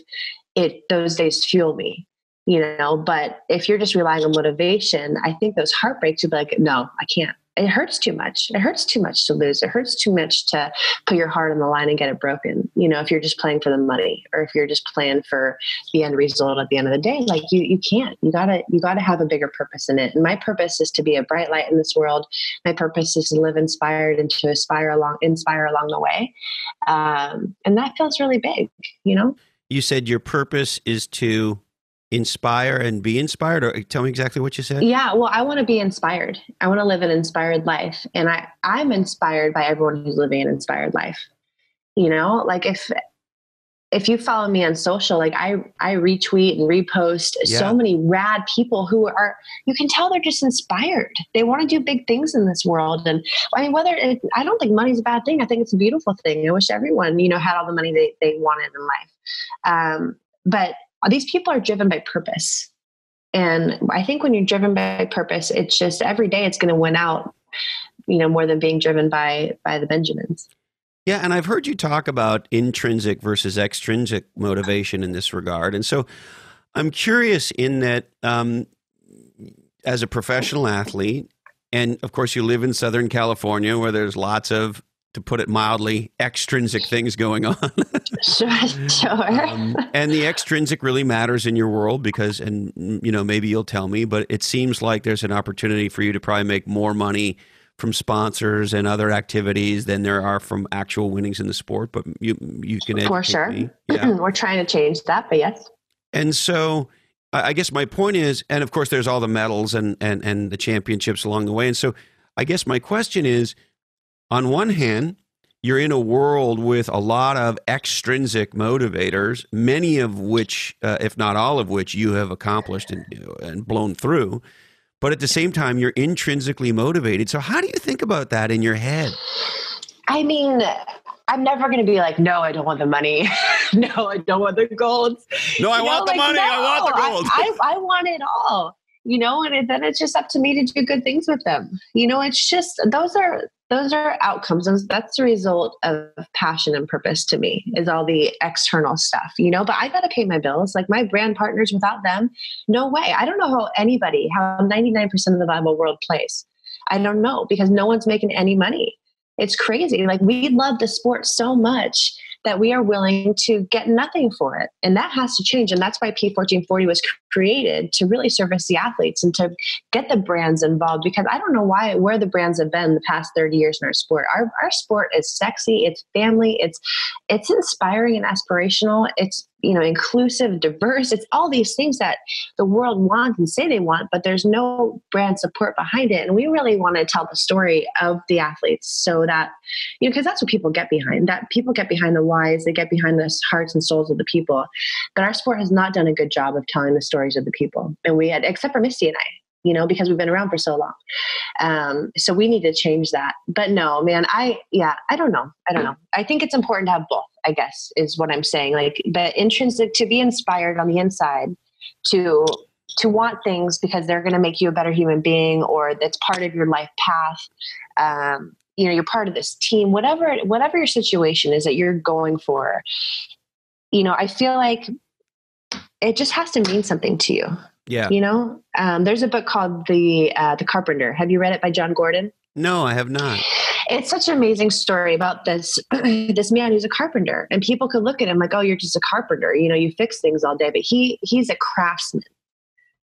B: it, those days fuel me, but if you're just relying on motivation, I think those heartbreaks would be like, no, I can't. It hurts too much. It hurts too much to lose. It hurts too much to put your heart on the line and get it broken. If you're just playing for the money, or if you're just playing for the end result at the end of the day, like you can't. You gotta have a bigger purpose in it. And my purpose is to be a bright light in this world. My purpose is to live inspired and to inspire along the way. And that feels really big.
A: You said your purpose is to inspire and be inspired, or tell me exactly what you said.
B: Yeah. Well, I want to be inspired. I want to live an inspired life. And I'm inspired by everyone who's living an inspired life. Like if you follow me on social, like I retweet and repost so many rad people who you can tell they're just inspired. They want to do big things in this world. And I mean, I don't think money's a bad thing. I think it's a beautiful thing. I wish everyone, had all the money they wanted in life. But these people are driven by purpose. And I think when you're driven by purpose, it's just every day it's going to win out, more than being driven by the Benjamins.
A: Yeah. And I've heard you talk about intrinsic versus extrinsic motivation in this regard. And so I'm curious in that as a professional athlete, and of course you live in Southern California where there's lots of, to put it mildly, extrinsic things going on.
B: Sure.
A: And the extrinsic really matters in your world because, and maybe you'll tell me, but it seems like there's an opportunity for you to probably make more money from sponsors and other activities than there are from actual winnings in the sport. But you can educate
B: for sure.
A: me. Yeah.
B: We're trying to change that, but yes.
A: And so I guess my point is, and of course there's all the medals and the championships along the way. And so I guess my question is, on one hand, you're in a world with a lot of extrinsic motivators, many of which, if not all of which, you have accomplished and blown through. But at the same time, you're intrinsically motivated. So how do you think about that in your head?
B: I mean, I'm never going to be like, no, I don't want the money. No, I don't want the gold.
A: No, I want the money. No, I want the gold.
B: I want it all, and then it's just up to me to do good things with them. It's just, those are outcomes. That's the result of passion and purpose to me, is all the external stuff, but I got to pay my bills. Like my brand partners, without them, no way. I don't know how 99% of the volleyball world plays. I don't know, because no one's making any money. It's crazy. Like we love the sport so much that we are willing to get nothing for it. And that has to change. And that's why P1440 was created, to really service the athletes and to get the brands involved, because I don't know where the brands have been the past 30 years in our sport. Our sport is sexy. It's family. It's inspiring and aspirational. It's, inclusive, diverse. It's all these things that the world wants and say they want, but there's no brand support behind it. And we really want to tell the story of the athletes so that, because that's what people get behind. That people get behind the whys, they get behind the hearts and souls of the people. But our sport has not done a good job of telling the stories of the people. And we had, except for Misty and I, because we've been around for so long. So we need to change that. But no, man, I don't know. I think it's important to have both, I guess, is what I'm saying. Like the intrinsic, to be inspired on the inside, to want things because they're going to make you a better human being, or that's part of your life path. You're part of this team, whatever your situation is that you're going for, I feel like it just has to mean something to you.
A: Yeah.
B: There's a book called The Carpenter. Have you read it, by John Gordon?
A: No, I have not.
B: It's such an amazing story about this man who's a carpenter, and people could look at him like, oh, you're just a carpenter. You fix things all day, but he's a craftsman.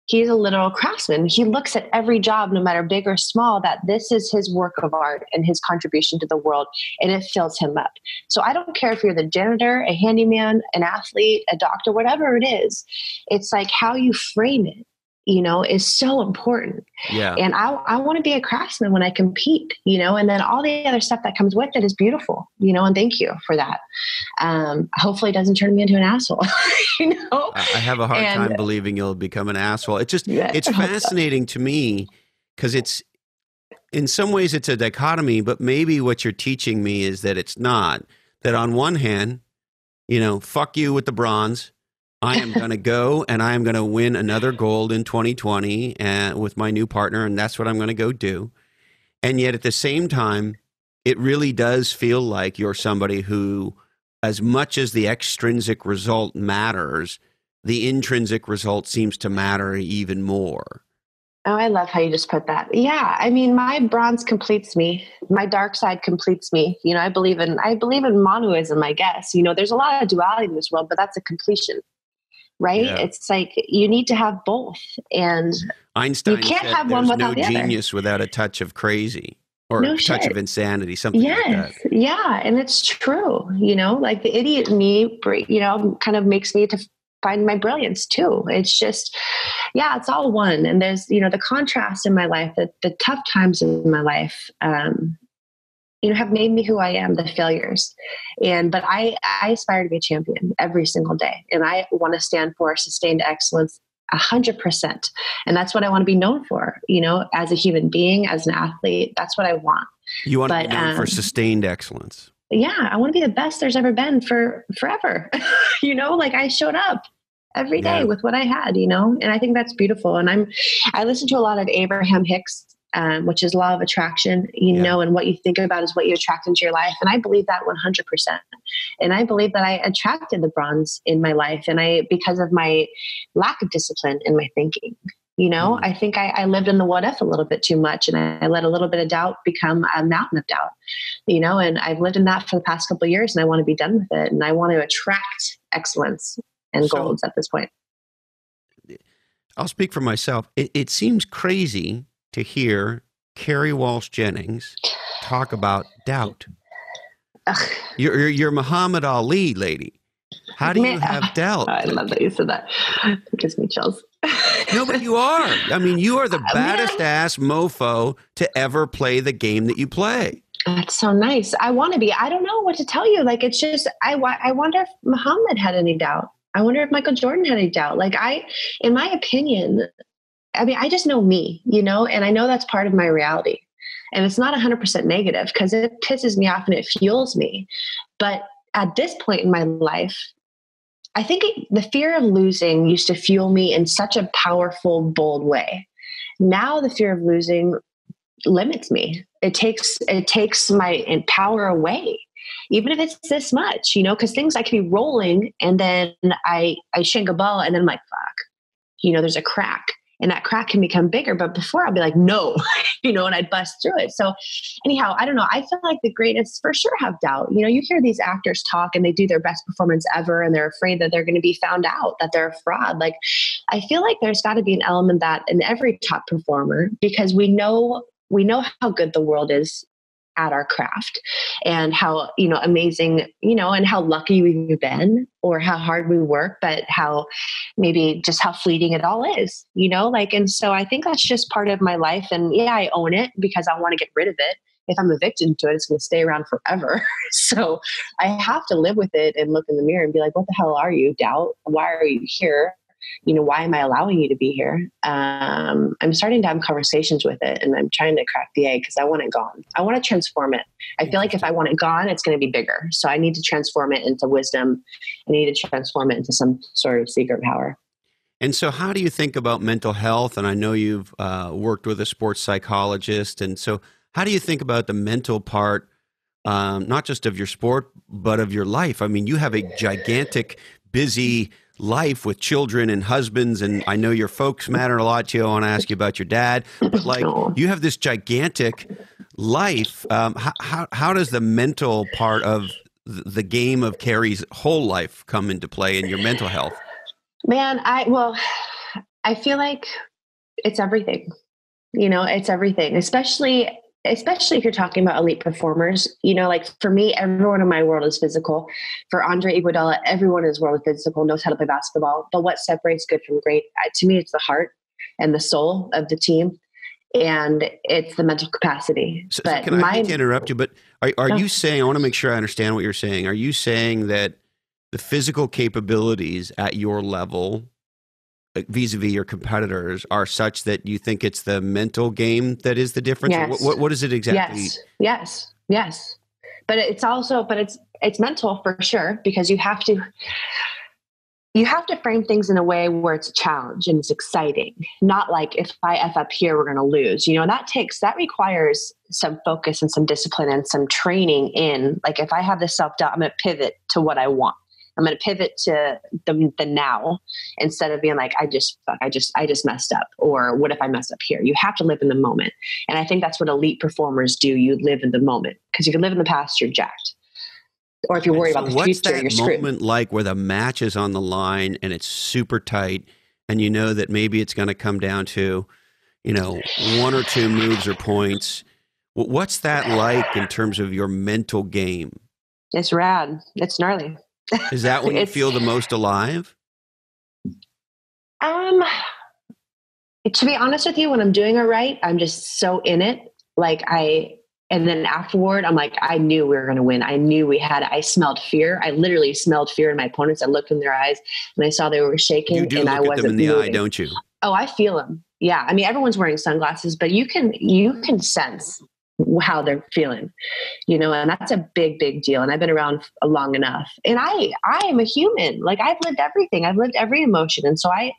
B: He's a literal craftsman. He looks at every job, no matter big or small, that this is his work of art and his contribution to the world, and it fills him up. So I don't care if you're the janitor, a handyman, an athlete, a doctor, whatever it is. It's like how you frame it, is so important.
A: Yeah.
B: And I want to be a craftsman when I compete, and then all the other stuff that comes with it is beautiful, and thank you for that. Hopefully it doesn't turn me into an asshole,
A: I have a hard time believing you'll become an asshole. It's fascinating to me because it's, in some ways it's a dichotomy, but maybe what you're teaching me is that it's not. That on one hand, fuck you with the bronze. I am going to go and I am going to win another gold in 2020 with my new partner, and that's what I'm going to go do. And yet at the same time, it really does feel like you're somebody who, as much as the extrinsic result matters, the intrinsic result seems to matter even more.
B: Oh, I love how you just put that. Yeah. I mean, my bronze completes me. My dark side completes me. You know, I believe in monoism, I guess. You know, there's a lot of duality in this world, but that's a completion, right? Yeah. It's like you need to have both. And
A: Einstein
B: you can't
A: said
B: have one without the other.
A: No genius without a touch of crazy or a touch of insanity, something like that.
B: Yeah. And it's true. You know, like the idiot in me, you know, kind of makes me to find my brilliance too. It's just, yeah, it's all one. And there's, you know, the contrast in my life, the tough times in my life, you know, have made me who I am, the failures. But I aspire to be a champion every single day. And I want to stand for sustained excellence 100%. And that's what I want to be known for, you know, as a human being, as an athlete. That's what I want.
A: You want to be known for sustained excellence.
B: Yeah, I want to be the best there's ever been for forever. You know, like I showed up every day with what I had, you know, and I think that's beautiful. And I listen to a lot of Abraham Hicks, which is law of attraction, you know, and what you think about is what you attract into your life. And I believe that 100%. And I believe that I attracted the bronze in my life, and because of my lack of discipline in my thinking. You know, I think I lived in the what if a little bit too much, and I let a little bit of doubt become a mountain of doubt, you know, and I've lived in that for the past couple of years, and I want to be done with it. And I want to attract excellence and golds at this point.
A: I'll speak for myself. It seems crazy to hear Kerri Walsh Jennings talk about doubt. You're Muhammad Ali, lady. How do you have doubt?
B: I love that you said that. It gives me chills.
A: No, but you are. I mean, you are the baddest ass mofo to ever play the game that you play.
B: That's so nice. I want to be. I don't know what to tell you. Like, it's just, I wonder if Muhammad had any doubt. I wonder if Michael Jordan had any doubt. Like in my opinion, I mean, I just know me, you know, and I know that's part of my reality. And it's not 100% negative because it pisses me off and it fuels me. But at this point in my life, I think the fear of losing used to fuel me in such a powerful, bold way. Now the fear of losing limits me. It takes my power away, even if it's this much, you know, because things I could be rolling and then I shank a ball and then I'm like, fuck, you know, there's a crack. And that crack can become bigger. But before I'll be like, no, you know, and I'd bust through it. So anyhow, I don't know. I feel like the greatest for sure have doubt. You know, you hear these actors talk and they do their best performance ever and they're afraid that they're going to be found out, that they're a fraud. Like, I feel like there's got to be an element that in every top performer, because we know how good the world is at our craft and how, you know, amazing, you know, and how lucky we've been or how hard we work, but how maybe just how fleeting it all is, you know, like, and so I think that's just part of my life. And yeah, I own it because I want to get rid of it. If I'm a victim to it, it's going to stay around forever. So I have to live with it and look in the mirror and be like, what the hell are you, doubt? Why are you here? You know, why am I allowing you to be here? I'm starting to have conversations with it and I'm trying to crack the egg because I want it gone. I want to transform it. I feel like if I want it gone, it's going to be bigger. So I need to transform it into wisdom. I need to transform it into some sort of secret power.
A: And so how do you think about mental health? And I know you've worked with a sports psychologist. And so how do you think about the mental part, not just of your sport, but of your life? I mean, you have a gigantic, busy life with children and husbands, and I know your folks matter a lot to you. I want to ask you about your dad, but like you have this gigantic life. How does the mental part of the game of Kerri's whole life come into play in your mental health?
B: Man, I feel like it's everything. You know, it's everything, especially if you're talking about elite performers. You know, like for me, everyone in my world is physical. For Andre Iguodala, everyone in his world is physical, knows how to play basketball. But what separates good from great, to me, it's the heart and the soul of the team. And it's the mental capacity.
A: So I hate to interrupt you, but are you saying, I want to make sure I understand what you're saying. Are you saying that the physical capabilities at your level vis-a-vis your competitors are such that you think it's the mental game that is the difference?
B: Yes.
A: What is it exactly?
B: Yes. But it's also, it's mental for sure, because you have to, you have to frame things in a way where it's a challenge and it's exciting, not like if I F up here, we're going to lose, and that requires some focus and some discipline and some training in, like, if I have this self-doubt, I'm going to pivot to what I want. I'm going to pivot to the now instead of being like, I just messed up. Or what if I mess up here? You have to live in the moment. And I think that's what elite performers do. You live in the moment, because if you live in the past, you're jacked. Or if you're worried about the future, you're screwed.
A: What's that moment like where the match is on the line and it's super tight and you know that maybe it's going to come down to, one or two moves or points? What's that like in terms of your mental game?
B: It's rad. It's gnarly.
A: Is that when you feel the most alive?
B: To be honest with you, when I'm doing it right, I'm just so in it. And then afterward, I'm like, I knew we were going to win. I smelled fear. I literally smelled fear in my opponents. I looked in their eyes and I saw they were shaking.
A: You do
B: and
A: look
B: I
A: at
B: wasn't
A: them in the
B: moving.
A: eye, don't you?
B: Oh, I feel them. Yeah. I mean, everyone's wearing sunglasses, but you can sense how they're feeling, and that's a big, big deal. And I've been around long enough, and I am a human. Like, I've lived everything. I've lived every emotion. And so I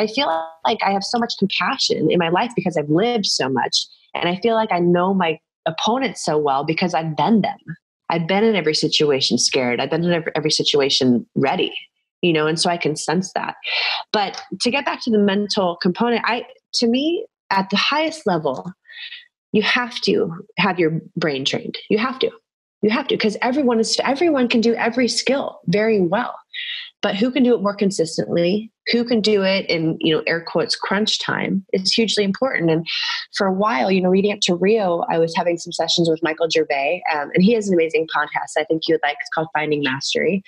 B: feel like I have so much compassion in my life because I've lived so much. And I feel like I know my opponents so well because I've been them. I've been in every situation scared. I've been in every situation ready, and so I can sense that. But to get back to the mental component, to me, at the highest level, you have to have your brain trained. You have to, because everyone can do every skill very well, but who can do it more consistently? Who can do it in, air quotes, crunch time is hugely important. And for a while, leading up to Rio, I was having some sessions with Michael Gervais, and he has an amazing podcast I think you would like. It's called Finding Mastery.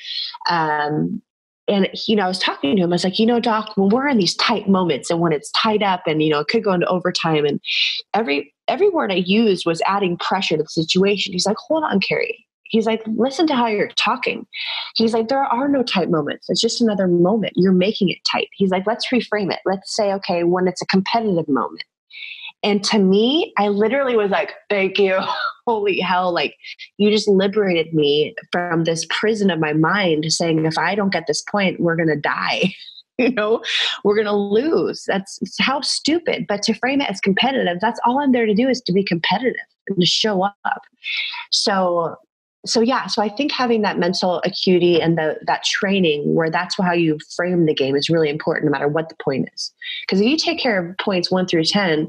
B: And, I was talking to him. I was like, Doc, when we're in these tight moments and when it's tied up and, it could go into overtime, and every word I used was adding pressure to the situation. He's like, hold on, Kerri. He's like, listen to how you're talking. He's like, there are no tight moments. It's just another moment. You're making it tight. He's like, let's reframe it. Let's say, okay, when it's a competitive moment. And to me, I literally was like, thank you. Holy hell. Like, you just liberated me from this prison of my mind saying, if I don't get this point, we're going to die. We're going to lose. That's how stupid. But to frame it as competitive, that's all I'm there to do, is to be competitive and to show up. So I think having that mental acuity and that training where that's how you frame the game is really important, no matter what the point is. Because if you take care of points 1 through 10,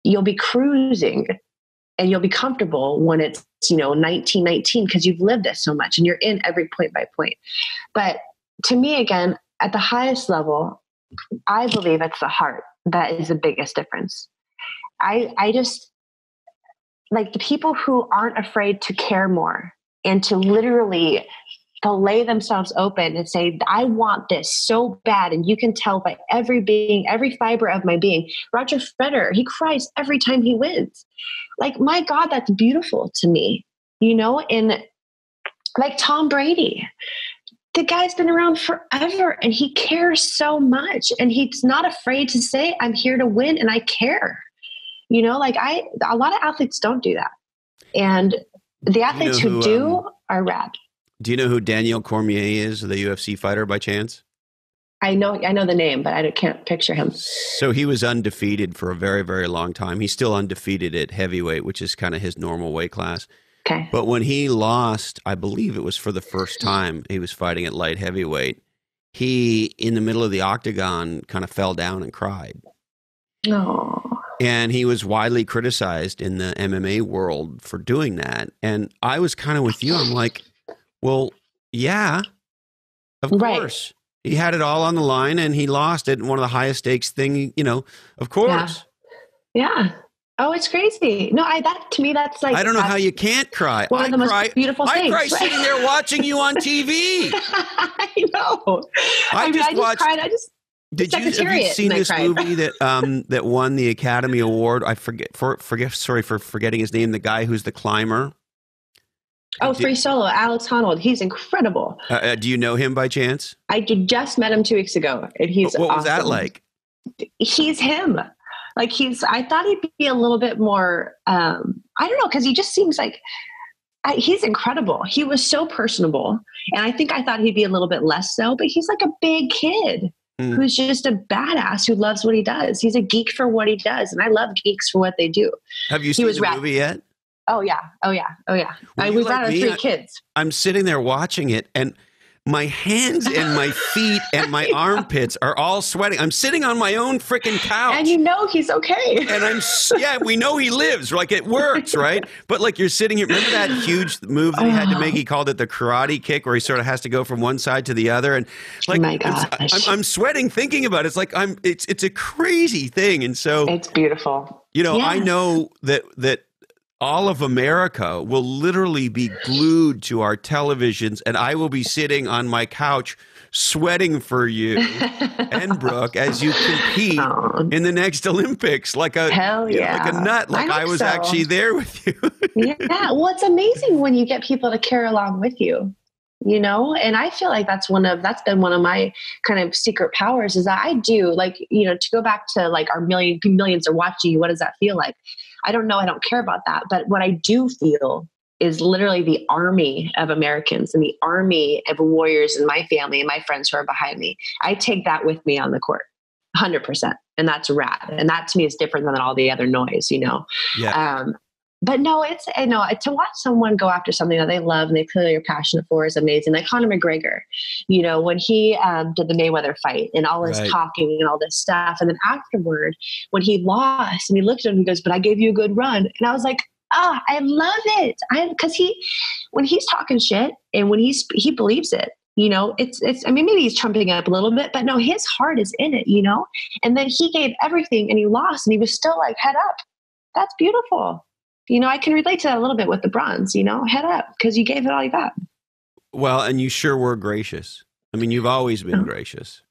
B: you'll be cruising and you'll be comfortable when it's, 19-19, because you've lived this so much and you're in every point by point. But to me, again, at the highest level, I believe it's the heart that is the biggest difference. I just like the people who aren't afraid to care more and to literally lay themselves open and say, I want this so bad. And you can tell by every fiber of my being. Roger Federer, he cries every time he wins. Like, my God, that's beautiful to me, and like Tom Brady, the guy's been around forever and he cares so much. And he's not afraid to say, I'm here to win and I care. A lot of athletes don't do that. And the athletes who do are rad.
A: Do you know who Daniel Cormier is, the UFC fighter, by chance?
B: I know the name, but I can't picture him.
A: So he was undefeated for a very, very long time. He's still undefeated at heavyweight, which is kind of his normal weight class.
B: Okay.
A: But when he lost, I believe it was for the first time he was fighting at light heavyweight, he, in the middle of the octagon, kind of fell down and cried.
B: Oh.
A: And he was widely criticized in the MMA world for doing that. And I was kind of with you. I'm like, well, yeah, of course. He had it all on the line and he lost it in one of the highest stakes thing, of course.
B: Yeah. Oh, it's crazy. No, to me, that's like,
A: I don't know how you can't cry.
B: One of the most beautiful things.
A: I cry sitting there watching you on TV.
B: I know.
A: I just cried. Have you seen this movie that won the Academy Award? I sorry for forgetting his name. The guy who's the climber.
B: Oh, Free Solo, Alex Honnold. He's incredible.
A: Do you know him by chance?
B: I just met him 2 weeks ago, and he's
A: What
B: awesome.
A: was that like?
B: He's him. I thought he'd be a little bit more, I don't know, because he just seems like He's incredible. He was so personable. And I think I thought he'd be a little bit less so, but he's like a big kid who's just a badass who loves what he does. He's a geek for what he does. And I love geeks for what they do.
A: Have you seen the movie yet?
B: Oh, yeah. Oh, yeah. Oh, yeah. We've got our 3 kids.
A: I'm sitting there watching it, and my hands and my feet and my armpits are all sweating. I'm sitting on my own freaking couch.
B: And you know he's okay.
A: And we know he lives. Like, it works, right? But like, you're sitting here. Remember that huge move that he had to make? He called it the karate kick, where he sort of has to go from one side to the other. And like,
B: my gosh.
A: I'm sweating thinking about it. It's like, it's a crazy thing. And so
B: it's beautiful.
A: I know that all of America will literally be glued to our televisions, and I will be sitting on my couch sweating for you and Brooke as you compete in the next Olympics, like a nut, like I was actually there with you.
B: Yeah, well, it's amazing when you get people to carry along with you. And I feel like that's been one of my kind of secret powers, is that I do, like, to go back to like our millions are watching you. What does that feel like? I don't know. I don't care about that. But what I do feel is literally the army of Americans and the army of warriors in my family and my friends who are behind me. I take that with me on the court, 100%. And that's rad. And that to me is different than all the other noise,
A: Yeah.
B: But no, to watch someone go after something that they love and they clearly are passionate for is amazing. Like Conor McGregor, when he did the Mayweather fight and all his talking and all this stuff. And then afterward, when he lost and he looked at him, he goes, "But I gave you a good run." And I was like, I love it. Because when he's talking shit and when he believes it, it's, I mean, maybe he's trumping up a little bit, but no, his heart is in it, and then he gave everything and he lost and he was still like, head up. That's beautiful. I can relate to that a little bit with the bronze, head up, because you gave it all you got.
A: Well, and you sure were gracious. I mean, you've always been gracious.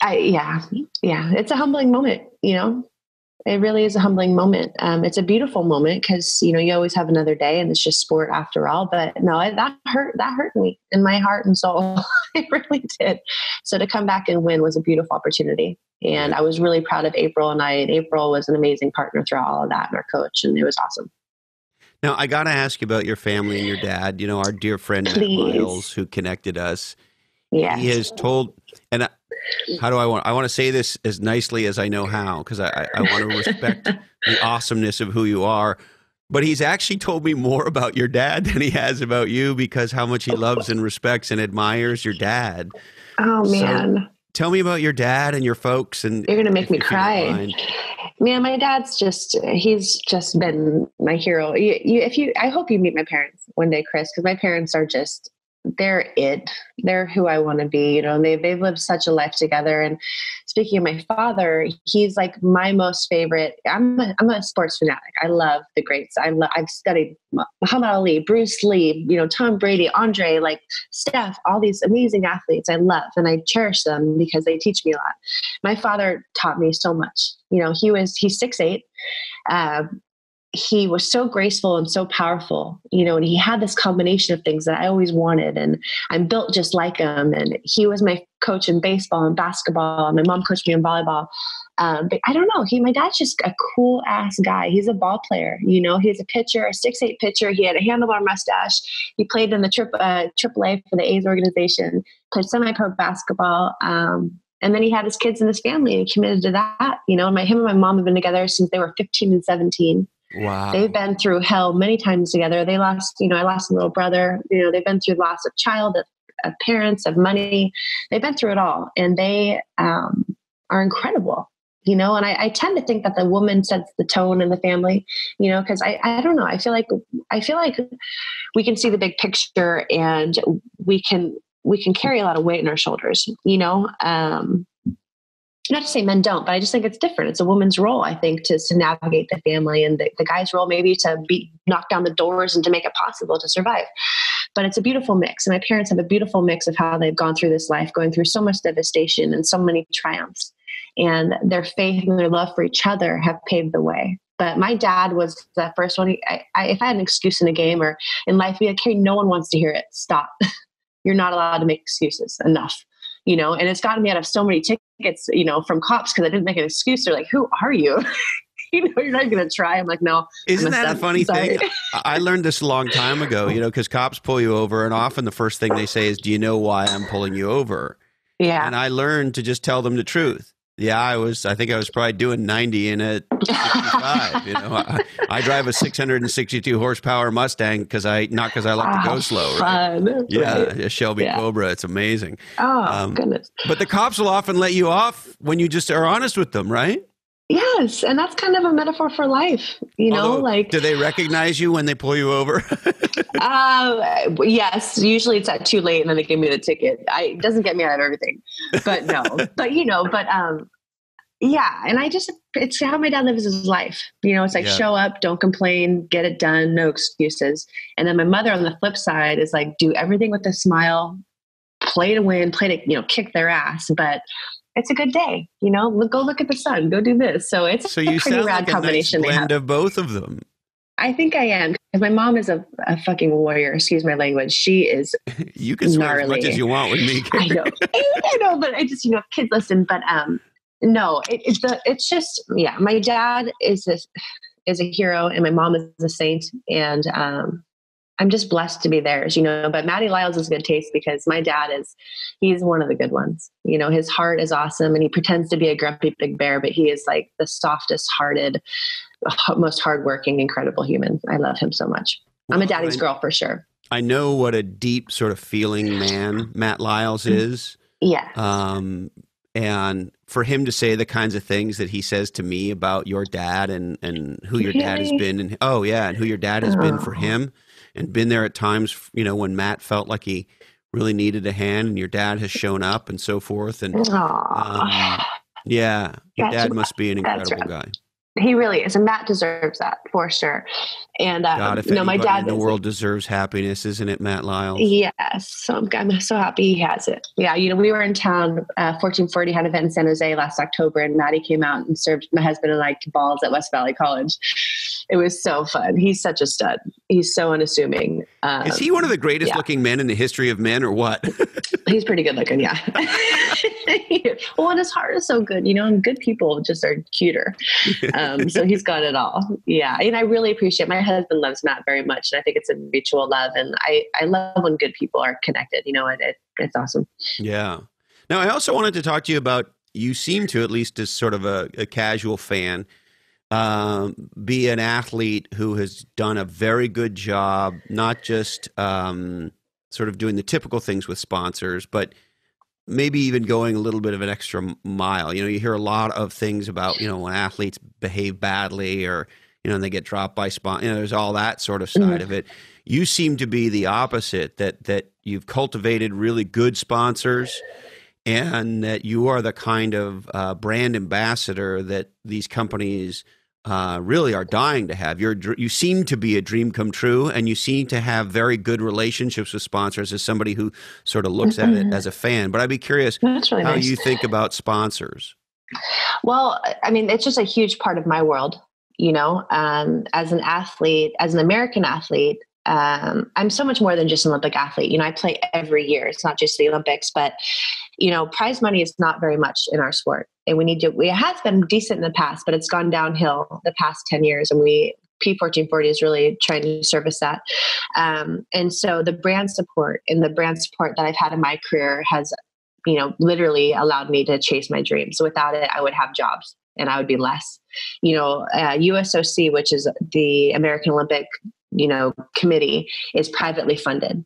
B: Yeah. It's a humbling moment, It really is a humbling moment. It's a beautiful moment because, you always have another day and it's just sport after all. But no, that hurt me in my heart and soul. It really did. So to come back and win was a beautiful opportunity. And I was really proud of April and April was an amazing partner throughout all of that and our coach. And it was awesome.
A: Now, I got to ask you about your family and your dad, our dear friend, Matt Miles, who connected us.
B: Yes.
A: He has told, and I want to say this as nicely as I know how, because I want to respect the awesomeness of who you are. But he's actually told me more about your dad than he has about you, because how much he loves and respects and admires your dad.
B: Oh, man.
A: So, tell me about your dad and your folks. And
B: you're going to make me cry. Man, my dad's he's just been my hero. I hope you meet my parents one day, Chris, because my parents are they're it. They're who I want to be. And they've lived such a life together. And speaking of my father, he's like my most favorite. I'm a sports fanatic. I love the greats. I've studied Muhammad Ali, Bruce Lee, Tom Brady, Andre, like Steph, all these amazing athletes I love. And I cherish them because they teach me a lot. My father taught me so much. He's 6'8". He was so graceful and so powerful, and he had this combination of things that I always wanted. And I'm built just like him. And he was my coach in baseball and basketball. And my mom coached me in volleyball. But I don't know. My dad's just a cool ass guy. He's a ball player. He's a pitcher, a 6'8" pitcher. He had a handlebar mustache. He played in the AAA for the A's organization, played semi-pro basketball. And then he had his kids and his family and he committed to that, him and my mom have been together since they were 15 and 17.
A: Wow.
B: They've been through hell many times together. They lost, I lost a little brother, they've been through loss of child, of parents, of money. They've been through it all. And they are incredible, and I tend to think that the woman sets the tone in the family, because I don't know. I feel like we can see the big picture and we can carry a lot of weight in our shoulders, not to say men don't, but I just think it's different. It's a woman's role, I think, to navigate the family, and the guy's role maybe to knock down the doors and to make it possible to survive. But it's a beautiful mix. And my parents have a beautiful mix of how they've gone through this life, going through so much devastation and so many triumphs. And their faith and their love for each other have paved the way. But my dad was the first one. If I had an excuse in a game or in life, be like, "Hey, no one wants to hear it. Stop. You're not allowed to make excuses. Enough." And it's gotten me out of so many tickets, from cops because I didn't make an excuse. They're like, "Who are you?" you're not going to try. I'm like, no.
A: Isn't that a funny thing? I learned this a long time ago, because cops pull you over and often the first thing they say is, do you know why I'm pulling you over?
B: Yeah.
A: And I learned to just tell them the truth. Yeah, I think I was probably doing 90 in a 65. I drive a 662 horsepower Mustang not because I like to go slow, right?
B: Fun.
A: Yeah,
B: Right.
A: a Shelby Cobra. It's amazing.
B: Oh, goodness.
A: But the cops will often let you off when you just are honest with them, right?
B: Yes. And that's kind of a metaphor for life,
A: Although, do they recognize you when they pull you over?
B: Yes. Usually it's at too late and then they give me the ticket. It doesn't get me out of everything, but no, yeah. And it's how my dad lives his life. It's like, show up, don't complain, get it done, no excuses. And then my mother on the flip side is like, do everything with a smile, play to win, play to, kick their ass. But it's a good day, go look at the sun, go do this. So it's a pretty rad combination.
A: Nice blend of both of them.
B: I think I am, because my mom is a fucking warrior. Excuse my language. She is
A: You can swear
B: gnarly.
A: as much as you want with me.
B: I know, but I just, kids listen, but, no, it's just, my dad is a hero and my mom is a saint. And, I'm just blessed to be theirs, but Matty Lyles is good taste because my dad he's one of the good ones. His heart is awesome and he pretends to be a grumpy big bear, but he is like the softest hearted, most hardworking, incredible human. I love him so much. I'm a daddy's girl for sure.
A: I know what a deep sort of feeling man Matt Lyles is.
B: Yeah.
A: And for him to say the kinds of things that he says to me about your dad and who your dad has been and who your dad has been for him and been there at times, when Matt felt like he really needed a hand and your dad has shown up and so forth. And your dad must be an incredible guy.
B: He really is. And Matt deserves that for sure. And
A: God, if my dad in the world deserves happiness, isn't it, Matt Lyles?
B: Yes. So I'm so happy he has it. Yeah. We were in town, 1440 had an event in San Jose last October and Maddie came out and served my husband and I balls at West Valley College. It was so fun. He's such a stud. He's so unassuming.
A: Is he one of the greatest looking men in the history of men or what?
B: He's pretty good looking. Yeah. Well, and his heart is so good, and good people just are cuter. So he's got it all. Yeah. And I really appreciate my husband loves Matt very much. And I think it's a mutual love. And I love when good people are connected, it's awesome.
A: Yeah. Now, I also wanted to talk to you about, you seem to, at least as sort of a casual fan, be an athlete who has done a very good job, not just sort of doing the typical things with sponsors, but maybe even going a little bit of an extra mile. You hear a lot of things about, when athletes behave badly or, and they get dropped by sponsors, there's all that sort of side of it. You seem to be the opposite, that you've cultivated really good sponsors and that you are the kind of brand ambassador that these companies really are dying to have. You seem to be a dream come true, and you seem to have very good relationships with sponsors as somebody who sort of looks at it as a fan. But I'd be curious
B: really
A: how
B: nice.
A: You think about sponsors.
B: Well, I mean, it's just a huge part of my world, as an athlete, as an American athlete. I'm so much more than just an Olympic athlete. I play every year. It's not just the Olympics, but prize money is not very much in our sport. And it has been decent in the past, but it's gone downhill the past 10 years. And P1440 is really trying to service that. And so the brand support that I've had in my career has, literally allowed me to chase my dreams. So without it, I would have jobs and I would be less. USOC, which is the American Olympic, committee, is privately funded.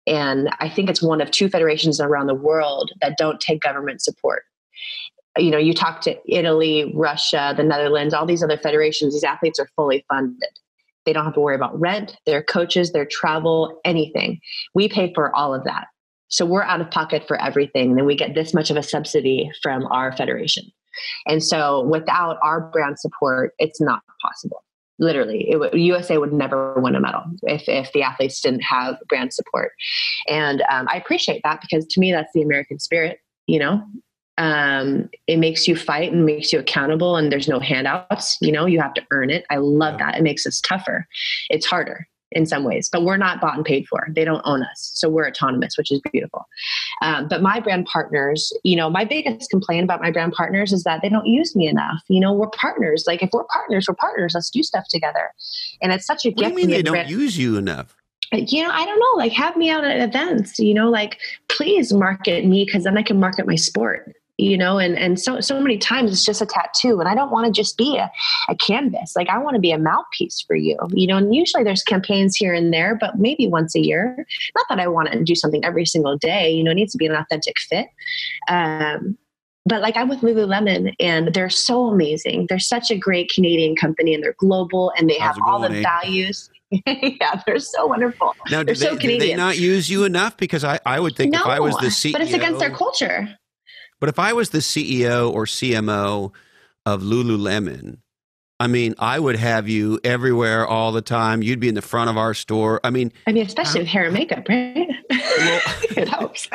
B: And I think it's one of two federations around the world that don't take government support. You talk to Italy, Russia, the Netherlands, all these other federations, these athletes are fully funded. They don't have to worry about rent, their coaches, their travel, anything. We pay for all of that. So we're out of pocket for everything. And then we get this much of a subsidy from our federation. And so without our brand support, it's not possible. Literally, USA would never win a medal if the athletes didn't have brand support. And I appreciate that because to me, that's the American spirit, it makes you fight and makes you accountable and there's no handouts, you have to earn it. I love that. It makes us tougher. It's harder. in some ways, but we're not bought and paid for. They don't own us. So we're autonomous, which is beautiful. But my brand partners, my biggest complaint about my brand partners is that they don't use me enough. We're partners. Like if we're partners, let's do stuff together. And it's such a gift.
A: What do you mean they don't use you enough?
B: I don't know, like have me out at events, like please market me, because then I can market my sport, and so many times it's just a tattoo, and I don't want to just be a canvas. Like I want to be a mouthpiece for you, and usually there's campaigns here and there, but maybe once a year. Not that I want to do something every single day, it needs to be an authentic fit. But like I'm with Lululemon, and they're so amazing. They're such a great Canadian company, and they're global, and they have all the values. Yeah, they're so wonderful.
A: Now, do they not use you enough? Because I would think if I was the CEO,
B: but it's against their culture.
A: But if I was the CEO or CMO of Lululemon, I mean, I would have you everywhere all the time. You'd be in the front of our store. I mean,
B: especially with hair and makeup, right? Well, it helps.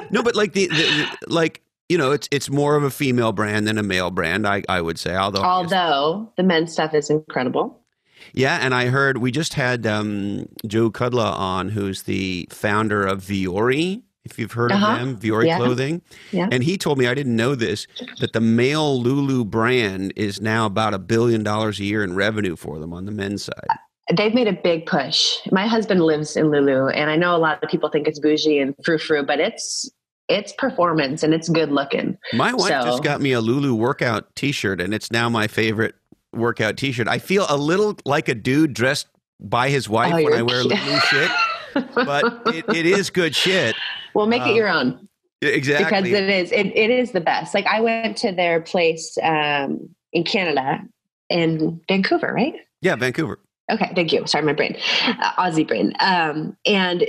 A: No, but like it's more of a female brand than a male brand, I would say. Although
B: the men's stuff is incredible.
A: Yeah, and I heard we just had Joe Kudla on, who's the founder of Viore, if you've heard of them, Viore Clothing. Yeah. And he told me, I didn't know this, that the male Lulu brand is now about $1 billion a year in revenue for them on the men's side.
B: They've made a big push. My husband lives in Lulu, and I know a lot of people think it's bougie and frou-frou, but it's performance and it's good looking.
A: My wife just got me a Lulu workout t-shirt, and it's now my favorite workout t-shirt. I feel a little like a dude dressed by his wife when I wear Lulu shit, but it is good shit.
B: Well, make it your own.
A: Exactly.
B: Because it is the best. Like I went to their place in Canada, in Vancouver, right?
A: Yeah, Vancouver.
B: Okay, thank you. Sorry, my brain, Aussie brain. And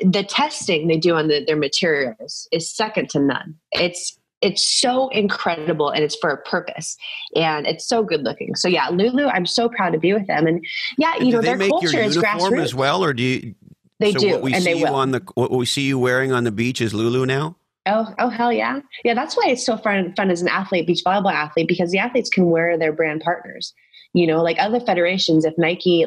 B: the testing they do on their materials is second to none. It's so incredible, and it's for a purpose, and it's so good looking. So yeah, Lulu, I'm so proud to be with them. And yeah, their culture is grassroots
A: as well, or do you?
B: They do,
A: what we
B: and
A: see
B: they
A: you
B: will.
A: What we see you wearing on the beach is Lulu now.
B: Oh, hell yeah. Yeah. That's why it's so fun as an athlete, beach volleyball athlete, because the athletes can wear their brand partners, like other federations. If Nike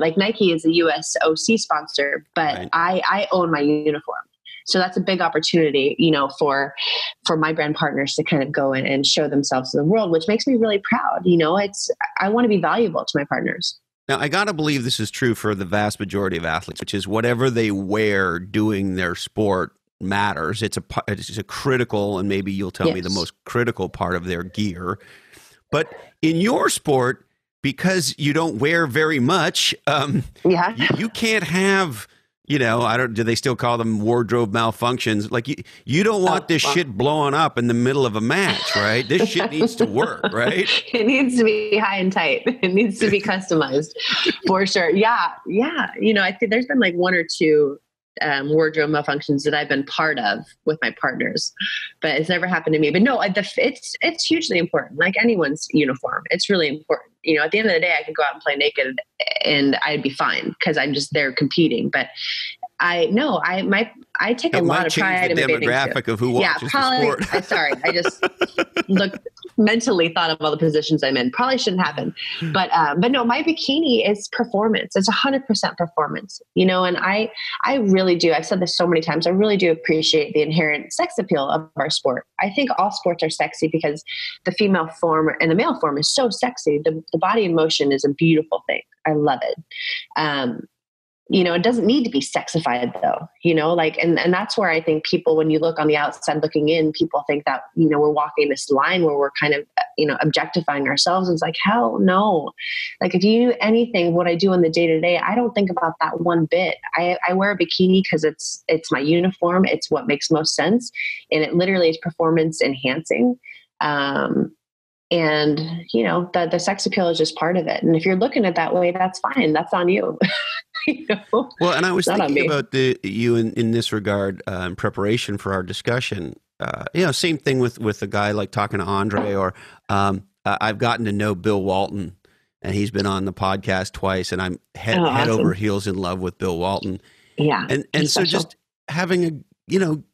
B: is a US OC sponsor, but right. I own my uniform. So that's a big opportunity, for my brand partners to kind of go in and show themselves to the world, which makes me really proud. I want to be valuable to my partners.
A: Now, I got to believe this is true for the vast majority of athletes, which is whatever they wear doing their sport matters. It's a critical, and maybe you'll tell me the most critical part of their gear. But in your sport, because you don't wear very much, you can't have, do they still call them wardrobe malfunctions? Like you don't want this shit blowing up in the middle of a match, right? This shit needs to work, right?
B: It needs to be high and tight. It needs to be customized for sure. Yeah. Yeah. I think there's been like one or two wardrobe malfunctions that I've been part of with my partners, but it's never happened to me. But no, it's hugely important. Like anyone's uniform, it's really important. At the end of the day, I could go out and play naked and I'd be fine because I'm just there competing. But I take a lot of pride in my bathing suit.
A: Demographic of who watches the sport.
B: Sorry, I just mentally thought of all the positions I'm in. Probably shouldn't happen, but no, my bikini is performance. It's 100% performance. And I really do. I've said this so many times. I really do appreciate the inherent sex appeal of our sport. I think all sports are sexy because the female form and the male form is so sexy. The body in motion is a beautiful thing. I love it. It doesn't need to be sexified though, and that's where I think people, when you look on the outside looking in, people think that, we're walking this line where we're kind of, objectifying ourselves. And it's like, hell no. Like if you do anything, what I do in the day to day, I don't think about that one bit. I wear a bikini because it's my uniform. It's what makes most sense. And it literally is performance enhancing. And the sex appeal is just part of it. And if you're looking at it that way, that's fine. That's on you.
A: Well, and I was thinking about you in this regard in preparation for our discussion. Same thing with a guy like talking to Andre, or I've gotten to know Bill Walton, and he's been on the podcast twice, and I'm head over heels in love with Bill Walton.
B: Yeah,
A: and so special. Just having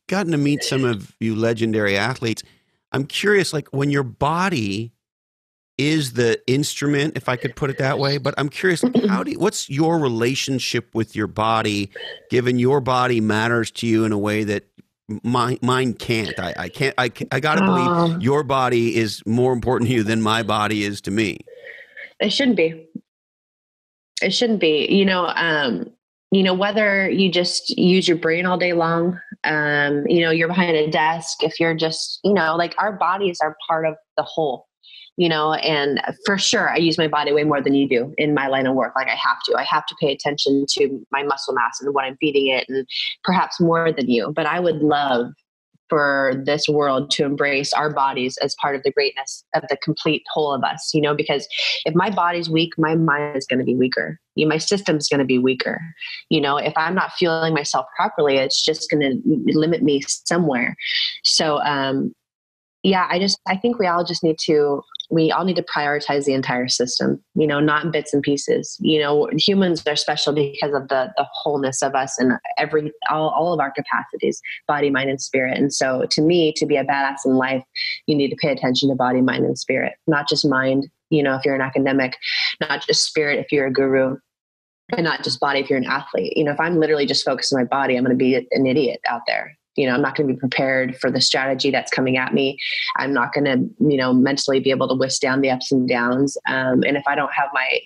A: gotten to meet some of you legendary athletes, I'm curious, like when your body is the instrument, if I could put it that way. But I'm curious, what's your relationship with your body, given your body matters to you in a way that mine can't? I got to believe your body is more important to you than my body is to me.
B: It shouldn't be. It shouldn't be. Whether you just use your brain all day long, you're behind a desk, if you're just, like our bodies are part of the whole, and for sure I use my body way more than you do in my line of work. Like I have to pay attention to my muscle mass and what I'm feeding it, and perhaps more than you, but I would love for this world to embrace our bodies as part of the greatness of the complete whole of us, because if my body's weak, my mind is going to be weaker. My system's going to be weaker. If I'm not feeling myself properly, it's just going to limit me somewhere. So, I think we all need to prioritize the entire system, not in bits and pieces. Humans are special because of the wholeness of us and all of our capacities, body, mind, and spirit. And so to me, to be a badass in life, you need to pay attention to body, mind, and spirit, not just mind, if you're an academic, not just spirit, if you're a guru, and not just body, if you're an athlete. If I'm literally just focused on my body, I'm going to be an idiot out there. I'm not going to be prepared for the strategy that's coming at me. I'm not going to, mentally be able to withstand the ups and downs. And if I don't have my,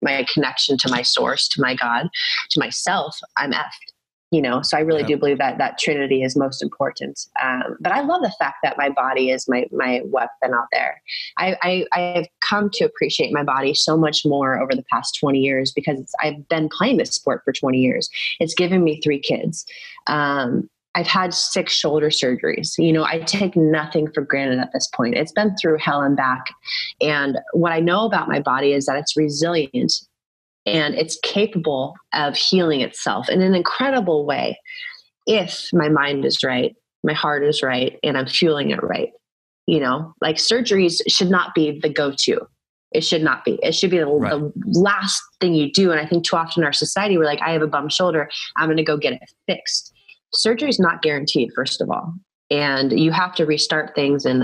B: my connection to my source, to my God, to myself, I'm effed, so I really do believe that Trinity is most important. But I love the fact that my body is my weapon out there. I have come to appreciate my body so much more over the past 20 years because I've been playing this sport for 20 years. It's given me 3 kids. I've had 6 shoulder surgeries. I take nothing for granted at this point. It's been through hell and back. And what I know about my body is that it's resilient and it's capable of healing itself in an incredible way. If my mind is right, my heart is right, and I'm fueling it right. Like surgeries should not be the go-to. It should not be. It should be the last thing you do. And I think too often in our society, we're like, I have a bum shoulder, I'm going to go get it fixed. Surgery is not guaranteed, first of all, and you have to restart things. And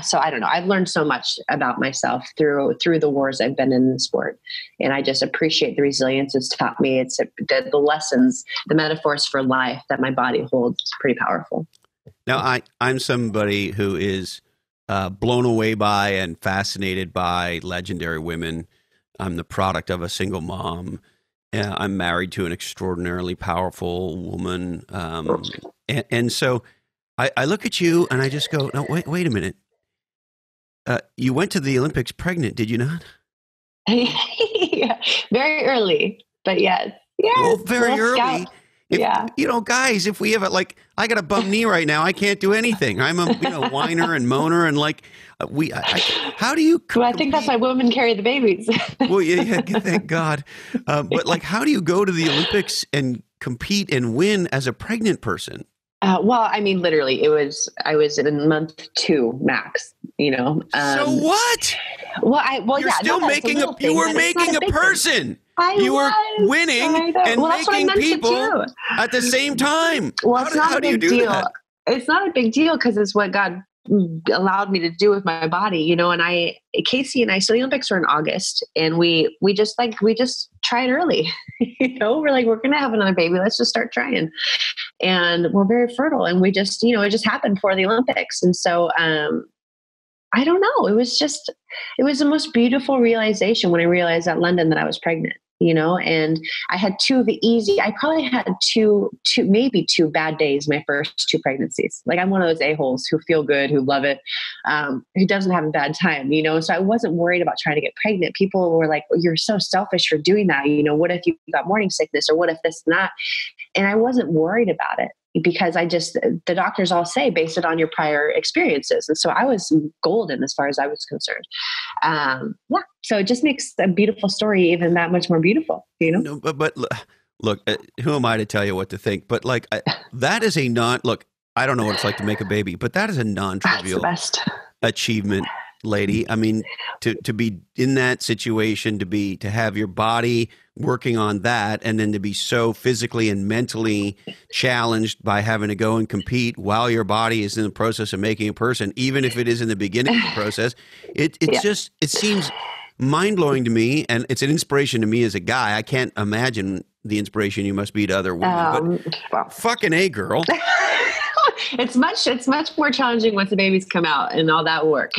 B: so I don't know. I've learned so much about myself through the wars I've been in the sport, and I just appreciate the resilience it's taught me. It's the lessons, the metaphors for life that my body holds. It's pretty powerful.
A: Now, I'm somebody who is blown away by and fascinated by legendary women. I'm the product of a single mom. I'm married to an extraordinarily powerful woman. And so I look at you and I just go, no, wait a minute. You went to the Olympics pregnant, did you not?
B: Yeah, very early, but yes.
A: Well, very early. Guys, if we have I got a bum knee right now. I can't do anything. I'm a whiner and moaner and how do you?
B: Well, I think that's why women carry the babies.
A: Well, yeah, thank God. But how do you go to the Olympics and compete and win as a pregnant person?
B: Literally, I was in month 2 max.
A: So what?
B: You're
A: still making you were making a person. You were winning and making people at the same time.
B: Well, how do you do that? It's not a big deal because it's what God allowed me to do with my body, and Casey and I, so the Olympics were in August, and we just tried early, we're like, we're going to have another baby. Let's just start trying. And we're very fertile, and we just, it just happened for the Olympics. And so, I don't know. It was the most beautiful realization when I realized at London that I was pregnant, and I had 2 of the I probably had maybe 2 bad days, my first 2 pregnancies. Like I'm one of those a-holes who feel good, who love it, who doesn't have a bad time, so I wasn't worried about trying to get pregnant. People were like, well, you're so selfish for doing that. What if you got morning sickness, or what if this and that? And I wasn't worried about it because the doctors all say, base it on your prior experiences. And so I was golden as far as I was concerned. So it just makes a beautiful story even that much more beautiful,
A: No, but look, who am I to tell you what to think? But that is I don't know what it's like to make a baby, but that is a non-trivial achievement lady. I mean, to be in that situation, to have your body working on that, and then to be so physically and mentally challenged by having to go and compete while your body is in the process of making a person, even if it is in the beginning of the process, it seems mind-blowing to me, and it's an inspiration to me as a guy. I can't imagine the inspiration you must be to other women, but fucking A, girl.
B: It's much more challenging once the babies come out and all that work.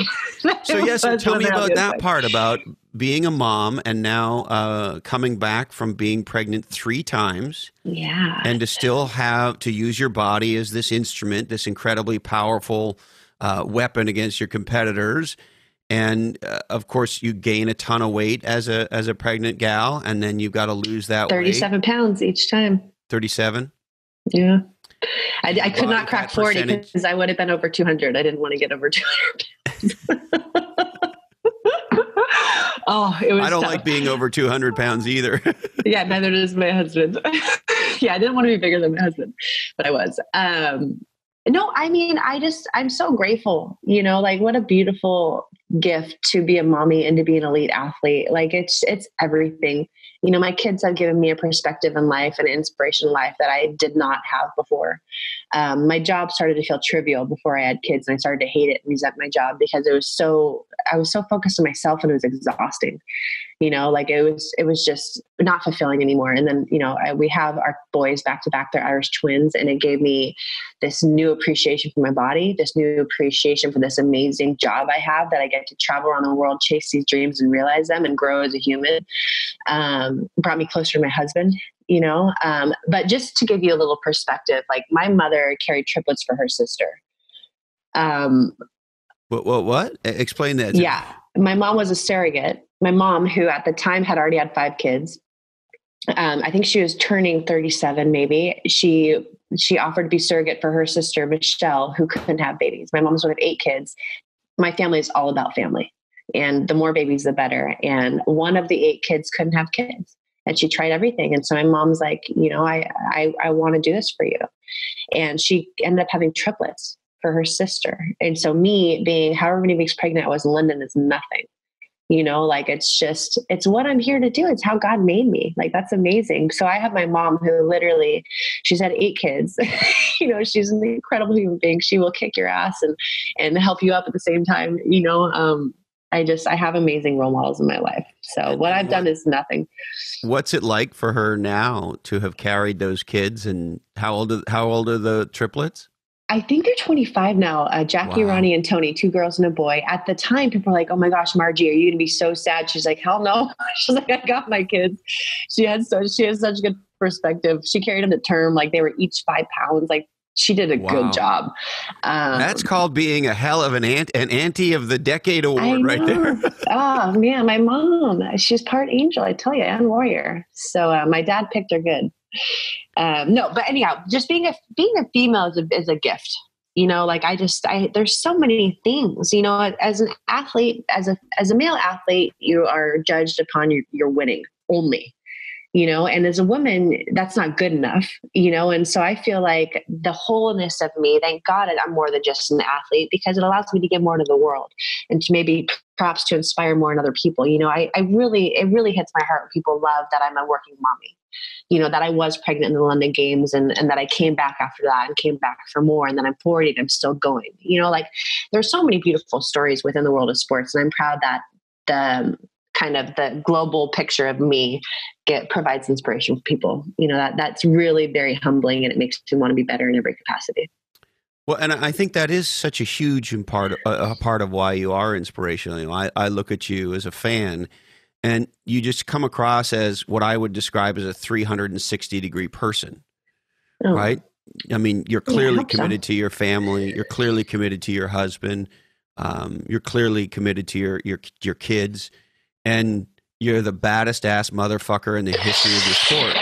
A: So tell me about that part, about being a mom and now coming back from being pregnant 3 times.
B: Yeah.
A: And to still have to use your body as this instrument, this incredibly powerful weapon against your competitors. And of course, you gain a ton of weight as a pregnant gal, and then you've got to lose that
B: 37 pounds each time.
A: 37?
B: Yeah. I could not crack 40 because I would have been over 200. I didn't want to get over 200 pounds. It was
A: I don't
B: tough.
A: like being over 200 pounds either.
B: Yeah, neither does my husband. Yeah, I didn't want to be bigger than my husband, but I was. No, I mean, I'm so grateful, like what a beautiful gift to be a mommy and to be an elite athlete. Like it's everything. My kids have given me a perspective in life and inspiration in life that I did not have before. My job started to feel trivial before I had kids, and I started to hate it and resent my job because I was so focused on myself, and it was exhausting. Like it was just not fulfilling anymore. And then, we have our boys back to back, they're Irish twins. And it gave me this new appreciation for my body, this new appreciation for this amazing job I have, that I get to travel around the world, chase these dreams and realize them and grow as a human. Brought me closer to my husband, but just to give you a little perspective, like my mother carried triplets for her sister.
A: What? Explain that.
B: Yeah. My mom was a surrogate. My mom, who at the time had already had 5 kids, I think she was turning 37, maybe. She offered to be surrogate for her sister, Michelle, who couldn't have babies. My mom's one of 8 kids. My family is all about family, and the more babies, the better. And one of the 8 kids couldn't have kids, and she tried everything. And so my mom's like, I want to do this for you. And she ended up having triplets for her sister. And so me being however many weeks pregnant I was in London is nothing. Like it's what I'm here to do. It's how God made me. Like, that's amazing. So I have my mom who literally, she's had 8 kids. She's an incredible human being. She will kick your ass and help you up at the same time. I have amazing role models in my life. So what I've done is nothing.
A: What's it like for her now to have carried those kids? And how old are the triplets?
B: I think they're 25 now. Jackie, wow. Ronnie, and Tony, 2 girls and a boy. At the time, people were like, "Oh my gosh, Margie, are you going to be so sad?" She's like, "Hell no." She's like, "I got my kids." She has such good perspective. She carried them to term. Like, they were each 5 pounds. Like, she did a good job.
A: That's called being a hell of an auntie of the decade award right there.
B: Oh man, my mom, she's part angel, I tell you, and warrior. So my dad picked her good. No, but anyhow, just being a female is a gift. Like there's so many things. As an athlete, as a male athlete, you are judged upon your winning only. And as a woman, that's not good enough, and so I feel like the wholeness of me, thank God I'm more than just an athlete, because it allows me to give more to the world and to maybe perhaps to inspire more in other people. It really hits my heart when people love that I'm a working mommy, that I was pregnant in the London Games and that I came back after that and came back for more. And then I'm 40 and I'm still going, like there's so many beautiful stories within the world of sports. And I'm proud that the kind of the global picture of me provides inspiration for people. That's really very humbling, and it makes me want to be better in every capacity.
A: Well, and I think that is such a huge part of why you are inspirational. I look at you as a fan, and you just come across as what I would describe as a 360-degree person, right? I mean, you're clearly committed to your family. You're clearly committed to your husband. You're clearly committed to your kids, and you're the baddest ass motherfucker in the history of your sport.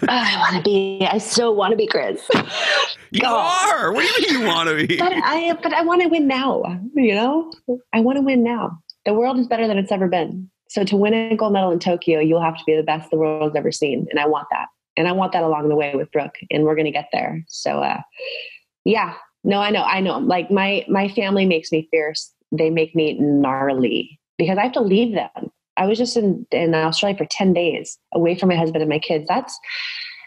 B: I still want to be Chris.
A: You are. What do you mean you want to be?
B: But I want to win now. I want to win now. The world is better than it's ever been. So to win a gold medal in Tokyo, you'll have to be the best the world's ever seen. And I want that. And I want that along the way with Brooke. And we're going to get there. So, yeah. No, I know. Like my family makes me fierce. they make me gnarly because I have to leave them. I was just in Australia for 10 days away from my husband and my kids.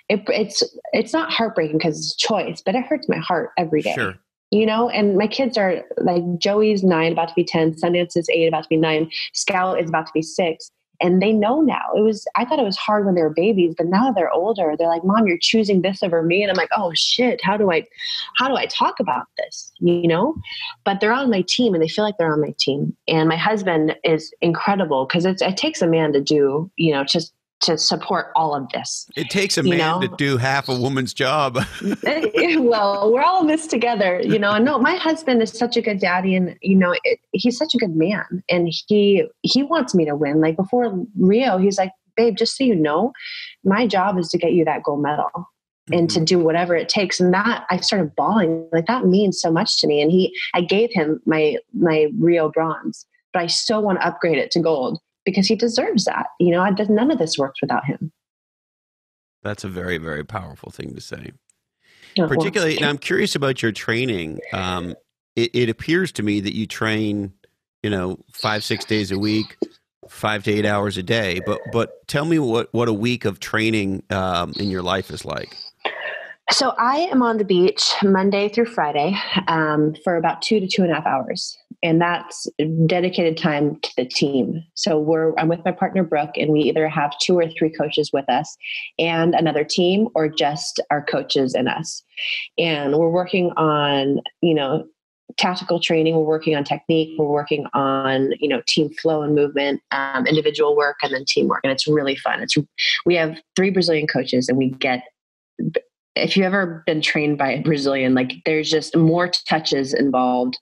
B: It's not heartbreaking because it's a choice, but it hurts my heart every day.
A: Sure.
B: And my kids are like, Joey's 9, about to be 10. Sundance is 8, about to be 9. Scout is about to be 6. And they know now. I thought it was hard when they were babies, but now they're older. They're like, Mom, you're choosing this over me. And I'm like, oh shit, how do I talk about this? But they're on my team and they feel like they're on my team. And my husband is incredible because it takes a man to do, just to support all of this.
A: It takes a man to do half a woman's job.
B: Well, we're all in this together, and no, my husband is such a good daddy and, he's such a good man and he wants me to win. Like before Rio, he's like, babe, just so you know, my job is to get you that gold medal and to do whatever it takes. And that I started bawling, like that means so much to me. And I gave him my Rio bronze, but I so want to upgrade it to gold, because he deserves that. None of this works without him.
A: That's a very, very powerful thing to say. Particularly, and I'm curious about your training. It appears to me that you train, 5-6 days a week, 5 to 8 hours a day. But tell me what a week of training in your life is like.
B: So I am on the beach Monday through Friday for about 2 to 2.5 hours. And that's dedicated time to the team. So I'm with my partner, Brooke, and we either have 2 or 3 coaches with us and another team, or just our coaches and us. And we're working on, tactical training. We're working on technique. We're working on, team flow and movement, individual work, and then teamwork. And it's really fun. We have 3 Brazilian coaches, and if you've ever been trained by a Brazilian, like there's just more touches involved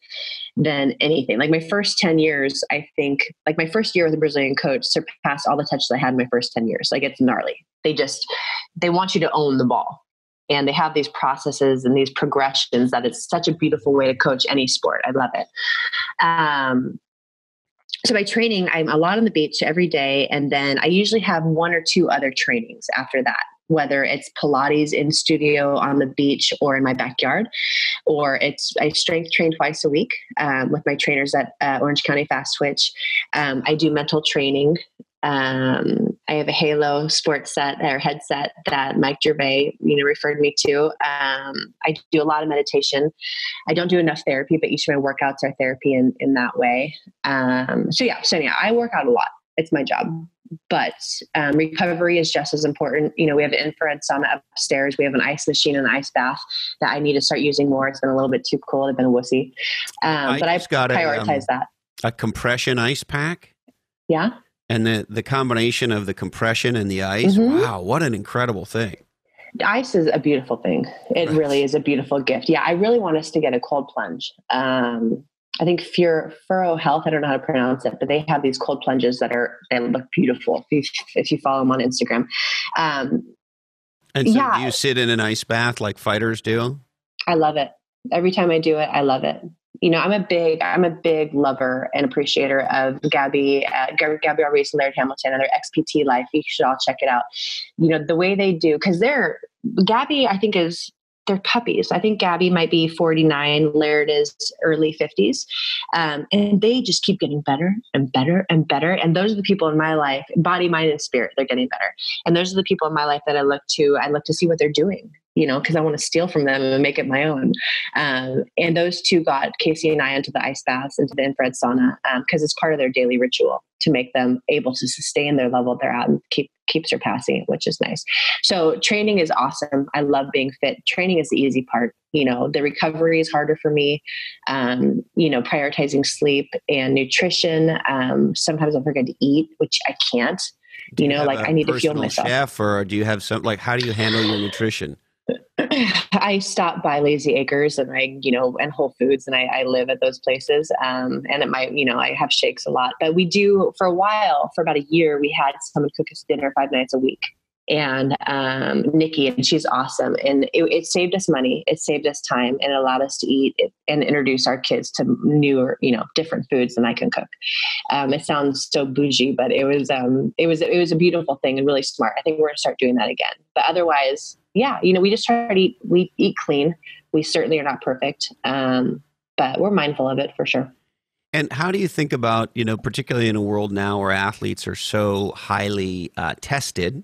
B: than anything. Like my first 10 years, I think, like my first year with a Brazilian coach surpassed all the touches I had in my first 10 years. Like it's gnarly. They want you to own the ball, and they have these processes and these progressions that it's such a beautiful way to coach any sport. I love it. So by training, I'm a lot on the beach every day. And then I usually have 1 or 2 other trainings after that, whether it's Pilates in studio on the beach or in my backyard, or I strength train twice a week with my trainers at Orange County Fast Twitch. I do mental training. I have a Halo sports set or headset that Mike Gervais, referred me to. I do a lot of meditation. I don't do enough therapy, but each of my workouts are therapy in that way. So I work out a lot. It's my job. But recovery is just as important. We have an infrared sauna upstairs. We have an ice machine and an ice bath that I need to start using more. It's been a little bit too cold. I've been a wussy. But I prioritize that.
A: A compression ice pack?
B: Yeah.
A: And the combination of the compression and the ice, wow, what an incredible thing.
B: Ice is a beautiful thing. It really is a beautiful gift. Yeah, I really want us to get a cold plunge. I think Furrow Health, I don't know how to pronounce it, but they have these cold plunges they look beautiful if you follow them on Instagram.
A: And so do you sit in an ice bath like fighters do? I
B: love it. Every time I do it, I love it. I'm a big lover and appreciator of Gabby Reese and Laird Hamilton and their XPT Life. You should all check it out. The way they do, because Gabby, I think they're puppies. I think Gabby might be 49. Laird is early 50s. And they just keep getting better and better and better. And those are the people in my life, body, mind, and spirit, they're getting better. And those are the people in my life that I look to see what they're doing, because I want to steal from them and make it my own. And those 2 got Casey and I into the ice baths, into the infrared sauna, because it's part of their daily ritual to make them able to sustain their level they're at and keep surpassing it, which is nice. So training is awesome. I love being fit. Training is the easy part. The recovery is harder for me. Prioritizing sleep and nutrition. Sometimes I forget to eat, which I can't. I need to fuel myself.
A: Chef, or do you have how do you handle your nutrition?
B: I stop by Lazy Acres and and Whole Foods, and I live at those places. And it might, I have shakes a lot, but we do for a while, for about a year, we had someone cook us dinner 5 nights a week. And Nikki, and she's awesome. And it saved us money. It saved us time, and it allowed us to eat and introduce our kids to newer, different foods than I can cook. It sounds so bougie, but it was a beautiful thing and really smart. I think we're going to start doing that again. But otherwise, we just try to eat clean. We certainly are not perfect, but we're mindful of it for sure.
A: And how do you think about, particularly in a world now where athletes are so highly tested?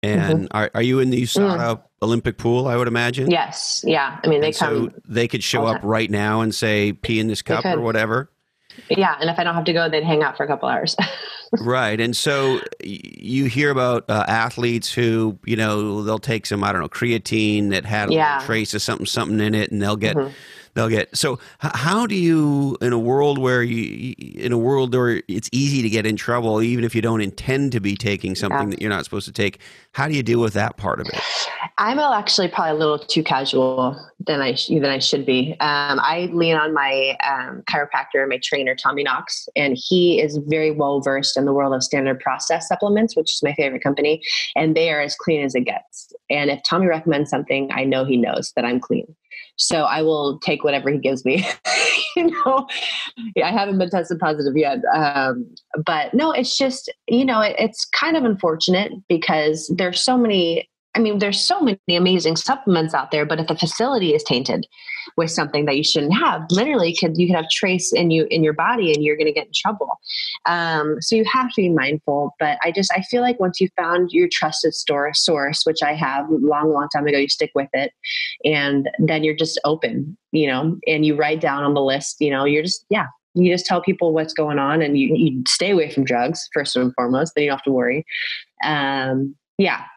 A: And are you in the USADA Olympic pool, I would imagine?
B: Yes. Yeah. I mean,
A: so they could show up right now and say, pee in this cup or whatever.
B: Yeah. And if I don't have to go, they'd hang out for a couple hours.
A: Right. And so you hear about athletes who, they'll take some, I don't know, creatine that had a little trace of something in it, and they'll get. So how do you, in a world where it's easy to get in trouble, even if you don't intend to be taking something that you're not supposed to take, how do you deal with that part of it?
B: I'm actually probably a little too casual than I should be. I lean on my chiropractor, my trainer, Tommy Knox, and he is very well versed in the world of standard process supplements, which is my favorite company, and they are as clean as it gets. And if Tommy recommends something, I know he knows that I'm clean. So I will take whatever he gives me. I haven't been tested positive yet. But no, it's just, it's kind of unfortunate because there's so many amazing supplements out there, but if the facility is tainted with something that you shouldn't have, literally you could have trace in your body and you're going to get in trouble. So you have to be mindful, but I feel like once you found your trusted source, which I have long time ago, you stick with it, and then you're just open, and you write down on the list, you just tell people what's going on, and you stay away from drugs first and foremost, then you don't have to worry.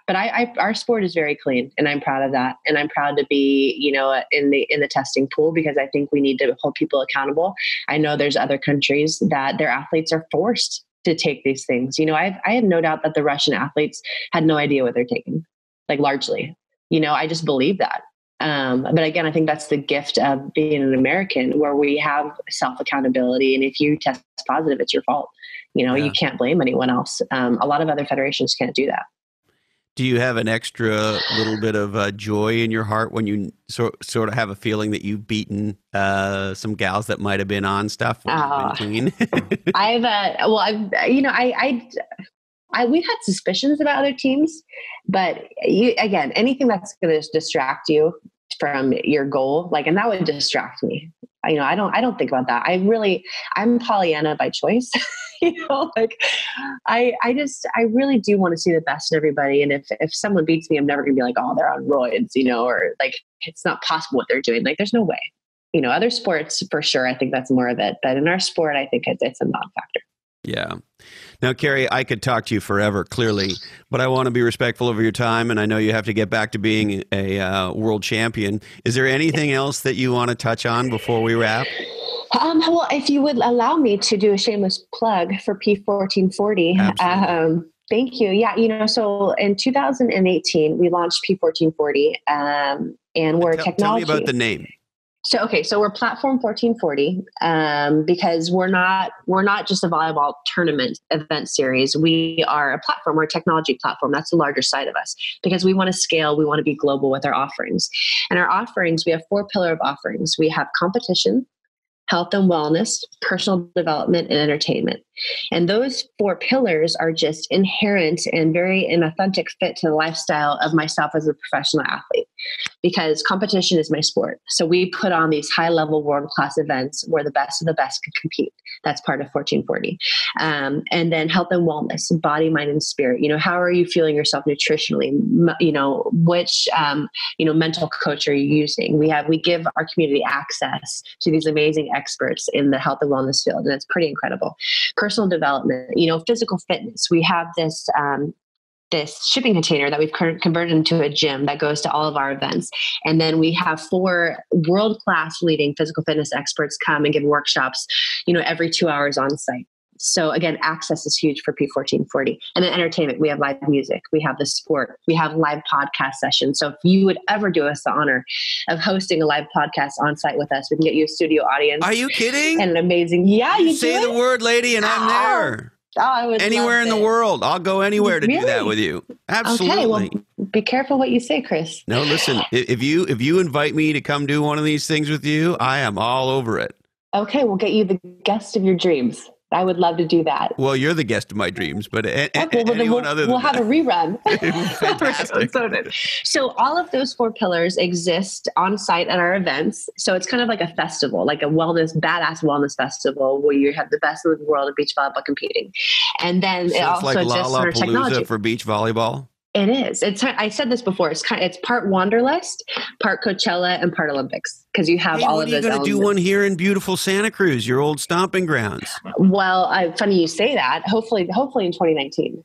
B: But our sport is very clean, and I'm proud of that. And I'm proud to be, in the testing pool, because I think we need to hold people accountable. I know there's other countries that their athletes are forced to take these things. I have no doubt that the Russian athletes had no idea what they're taking, like largely, I just believe that. But again, I think that's the gift of being an American, where we have self-accountability. And if you test positive, it's your fault. You can't blame anyone else. A lot of other federations can't do that.
A: Do you have an extra little bit of joy in your heart when you sort of have a feeling that you've beaten some gals that might have been on stuff when you've been clean? We've had suspicions about other teams, but anything that's going to distract you from your goal, and that would distract me. I don't think about that. I'm Pollyanna by choice. I really do want to see the best in everybody. And if someone beats me, I'm never going to be like, oh, they're on roids, or it's not possible what they're doing. There's no way, other sports for sure. I think that's more of it. But in our sport, I think it's a non-factor. Yeah. Now, Kerri, I could talk to you forever, clearly, but I want to be respectful of your time, and I know you have to get back to being a world champion. Is there anything else that you want to touch on before we wrap?
B: Well, if you would allow me to do a shameless plug for P1440. Thank you. Yeah. So in 2018, we launched P1440, and we're technology.
A: Tell me about the name.
B: So we're Platform 1440 because we're not just a volleyball tournament event series. We are a platform. We're a technology platform. That's the larger side of us, because we want to scale. We want to be global with our offerings. And our offerings, we have 4 pillars of offerings. We have competition, health and wellness, personal development, and entertainment. And those 4 pillars are just inherent and very an authentic fit to the lifestyle of myself as a professional athlete, because competition is my sport. So we put on these high-level world-class events where the best of the best can compete. That's part of 1440. And then health and wellness, body, mind, and spirit. How are you feeling yourself nutritionally? Which mental coach are you using? We give our community access to these amazing experts in the health and wellness field, and it's pretty incredible. Personal development, physical fitness. We have this shipping container that we've converted into a gym that goes to all of our events. And then we have 4 world-class leading physical fitness experts come and give workshops, every 2 hours on site. So again, access is huge for P1440. And then entertainment, we have live music, we have the sport, we have live podcast sessions. So if you would ever do us the honor of hosting a live podcast on site with us, we can get you a studio audience.
A: Are you kidding?
B: And an amazing, you
A: say the word, lady, and I'm there.
B: I would
A: anywhere in the world. I'll go anywhere to do that with you. Absolutely.
B: Okay, well, be careful what you say, Chris.
A: No, listen, if you invite me to come do one of these things with you, I am all over it.
B: Okay, we'll get you the guest of your dreams. I would love to do that.
A: Well, you're the guest of my dreams, but
B: we'll have a rerun.
A: Fantastic.
B: So all of those 4 pillars exist on site at our events. So it's kind of like a festival, like a badass wellness festival where you have the best in the world of beach volleyball competing. And then it also
A: like
B: exists in our technology.
A: for beach volleyball.
B: It is. I said this before. It's part Wanderlust, part Coachella, and part Olympics because you have all of those.
A: When are you going to do one here in beautiful Santa Cruz, your old stomping grounds?
B: Well, funny you say that. Hopefully in 2019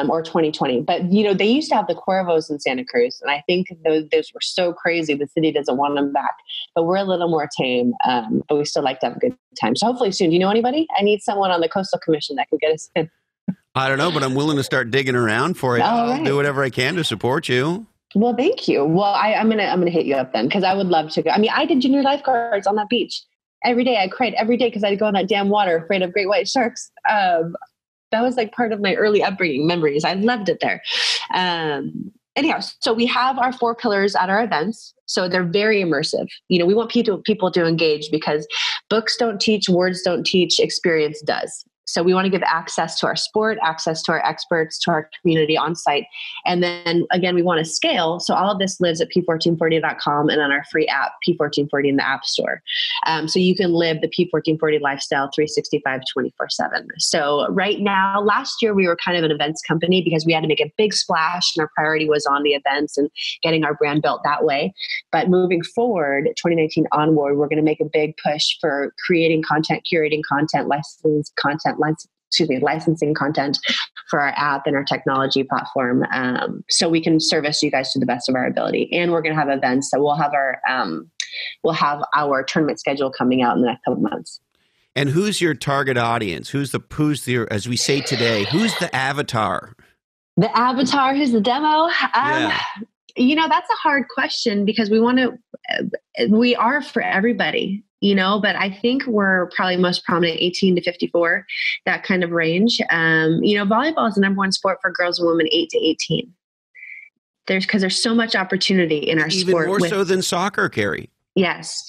B: or 2020. But they used to have the Cuervos in Santa Cruz, and I think those were so crazy. The city doesn't want them back. But we're a little more tame, but we still like to have a good time. So hopefully soon. Do you know anybody? I need someone on the Coastal Commission that can get us in.
A: I don't know, but I'm willing to start digging around for you. I'll do whatever I can to support you.
B: Well, thank you. Well, I'm gonna hit you up then because I would love to go. I mean, I did junior lifeguards on that beach every day. I cried every day because I'd go in that damn water afraid of great white sharks. That was like part of my early upbringing memories. I loved it there. Anyhow, so we have our 4 pillars at our events. So they're very immersive. We want people to engage because books don't teach, words don't teach, experience does. So we want to give access to our sport, access to our experts, to our community on site. And then again, we want to scale. So all of this lives at p1440.com and on our free app, P1440 in the App Store. So you can live the P1440 lifestyle 365, 24/7. So right now, last year, we were kind of an events company because we had to make a big splash and our priority was on the events and getting our brand built that way. But moving forward, 2019 onward, we're going to make a big push for creating content, curating content, licensing content for our app and our technology platform, so we can service you guys to the best of our ability. And we're going to have events, so we'll have our tournament schedule coming out in the next couple of months.
A: And who's your target audience? Who's the as we say today, who's the avatar?
B: The avatar, who's the demo? That's a hard question because we are for everybody. But I think we're probably most prominent 18 to 54, that kind of range. Volleyball is the number 1 sport for girls and women 8 to 18. Because there's so much opportunity in our sport.
A: Even more so than soccer, Kerri.
B: Yes.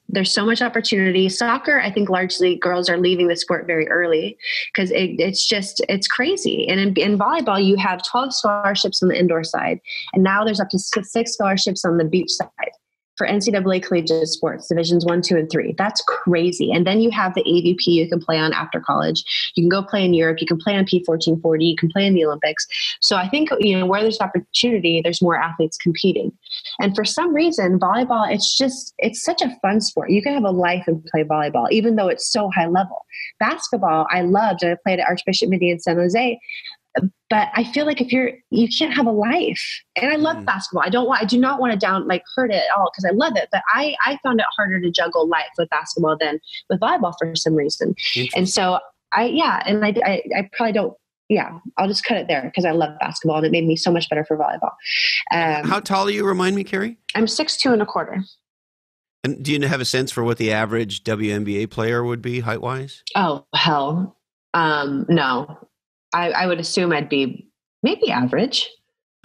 B: There's so much opportunity. Soccer, I think largely girls are leaving the sport very early because it's crazy. And in volleyball, you have 12 scholarships on the indoor side. And now there's up to 6 scholarships on the beach side for NCAA collegiate sports, divisions 1, 2, and 3. That's crazy. And then you have the AVP you can play on after college. You can go play in Europe. You can play on P1440. You can play in the Olympics. So I think, where there's opportunity, there's more athletes competing. And for some reason, volleyball, it's such a fun sport. You can have a life and play volleyball, even though it's so high level. Basketball, I loved, and I played at Archbishop Midi in San Jose. But I feel like you can't have a life. And I love basketball. I do not want to hurt it at all because I love it. But I found it harder to juggle life with basketball than with volleyball for some reason. And so I probably don't. Yeah, I'll just cut it there because I love basketball and it made me so much better for volleyball.
A: How tall are you? Remind me, Kerri.
B: I'm 6'2.25".
A: And do you have a sense for what the average WNBA player would be height-wise?
B: Oh, hell. No. I would assume I'd be maybe average.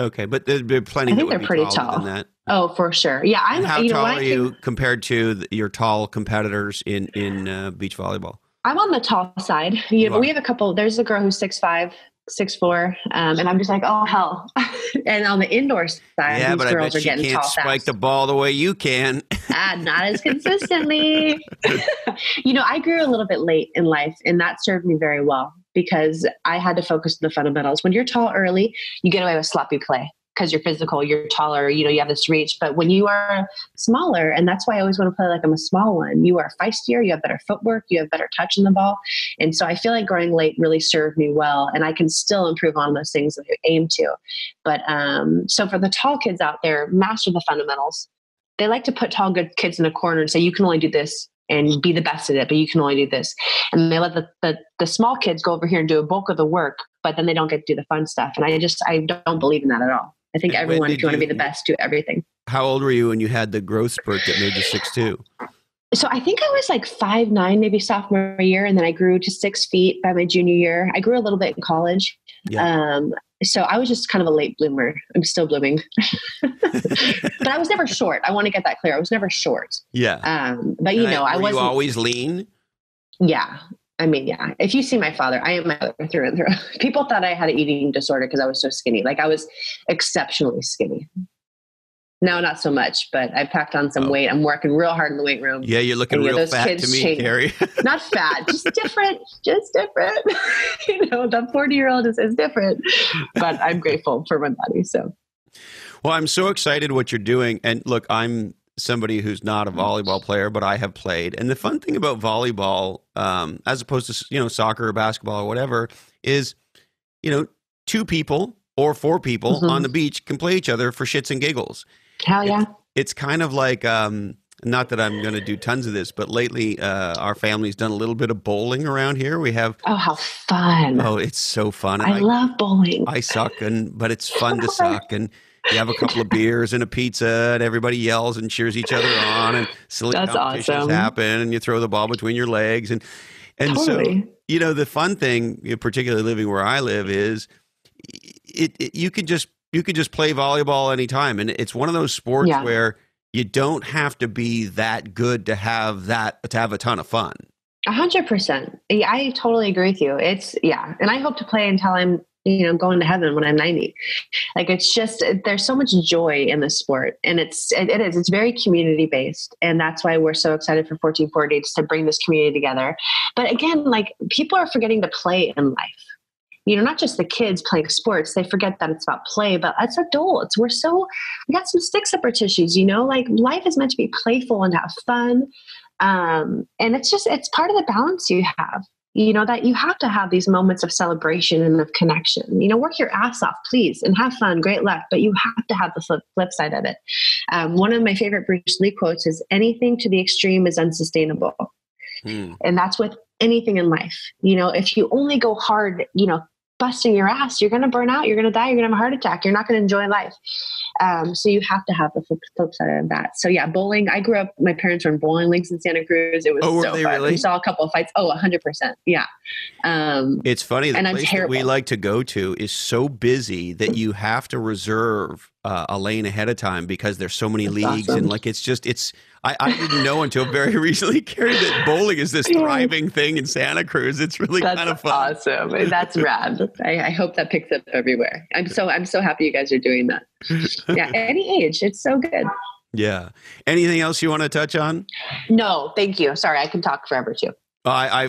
A: Okay, but there'd be plenty.
B: I think they're pretty tall.
A: Than that.
B: Oh, for sure. Yeah,
A: how tall are you compared to your tall competitors in beach volleyball?
B: I'm on the tall side. We have a couple. There's a girl who's 6'5", 6'4", and I'm just like, oh hell. And on the indoor side, these girls are getting tall fast.
A: Spike the ball the way you can.
B: Not as consistently. I grew a little bit late in life, and that served me very well because I had to focus on the fundamentals. When you're tall early, you get away with sloppy play because you're physical, you're taller, you have this reach. But when you are smaller, and that's why I always want to play like I'm a small one, you are feistier, you have better footwork, you have better touch in the ball. And so I feel like growing late really served me well, and I can still improve on those things that I aim to. But so for the tall kids out there, master the fundamentals. They like to put tall, good kids in a corner and say, you can only do this and be the best at it, but you can only do this. And they let the small kids go over here and do a bulk of the work, but then they don't get to do the fun stuff. And I don't believe in that at all. I think everyone, if you want to be the best, do everything.
A: How old were you when you had the growth spurt that made you 6'2"?
B: So I think I was like 5'9", maybe sophomore year. And then I grew to 6 feet by my junior year. I grew a little bit in college. Yeah. So I was just kind of a late bloomer. I'm still blooming. But I was never short. I want to get that clear. I was never short.
A: Yeah.
B: But I wasn't.
A: You always lean?
B: Yeah. I mean, yeah, if you see my father, I am my mother through and through. People thought I had an eating disorder because I was so skinny. Like I was exceptionally skinny. Now, not so much, but I packed on some weight. I'm working real hard in the weight room.
A: Yeah, you're looking real fat to me, Kerri.
B: Not fat, just different, the 40-year-old is different, but I'm grateful for my body. So,
A: well, I'm so excited what you're doing. And look, I'm somebody who's not a volleyball player, but I have played. And the fun thing about volleyball, as opposed to, soccer or basketball or whatever, is, 2 people or 4 people on the beach can play each other for shits and giggles.
B: Hell yeah.
A: It's kind of like, not that I'm going to do tons of this, but lately our family's done a little bit of bowling around here. We have.
B: Oh, how fun.
A: Oh, it's so fun.
B: I love bowling.
A: I suck, but it's fun to suck. And you have a couple of beers and a pizza and everybody yells and cheers each other on and silly competitions happen and you throw the ball between your legs. And totally. So, the fun thing, particularly living where I live, is you could just play volleyball anytime. And it's one of those sports where you don't have to be that good to have a ton of fun. 100%.
B: Yeah, I totally agree with you. And I hope to play until I'm, going to heaven when I'm 90. Like, it's just, there's so much joy in the sport, and it's very community based. And that's why we're so excited for 1440 to bring this community together. But again, like, people are forgetting to play in life. Not just the kids playing sports, they forget that it's about play, but as adults, we got some sticks up our tissues, like life is meant to be playful and have fun. And it's part of the balance you have, that you have to have these moments of celebration and of connection, work your ass off, please, and have fun, great luck, but you have to have the flip side of it. One of my favorite Bruce Lee quotes is, anything to the extreme is unsustainable. And that's with anything in life. If you only go hard, busting your ass, you're going to burn out, you're going to die, you're going to have a heart attack, you're not going to enjoy life. So you have to have the flip side of that. So yeah, bowling, I grew up, my parents were in bowling leagues in Santa Cruz. It was so fun. Really? We saw a couple of fights. 100%. Yeah.
A: It's funny. The place that we like to go to is so busy that you have to reserve a lane ahead of time because there's so many leagues. Awesome. And I didn't know until very recently, Kerri, that bowling is this thriving thing in Santa Cruz. It's really kind of fun.
B: Awesome. That's rad. I hope that picks up everywhere. I'm so happy you guys are doing that. Yeah. Any age. It's so good.
A: Yeah. Anything else you want to touch on?
B: No, thank you. Sorry. I can talk forever too.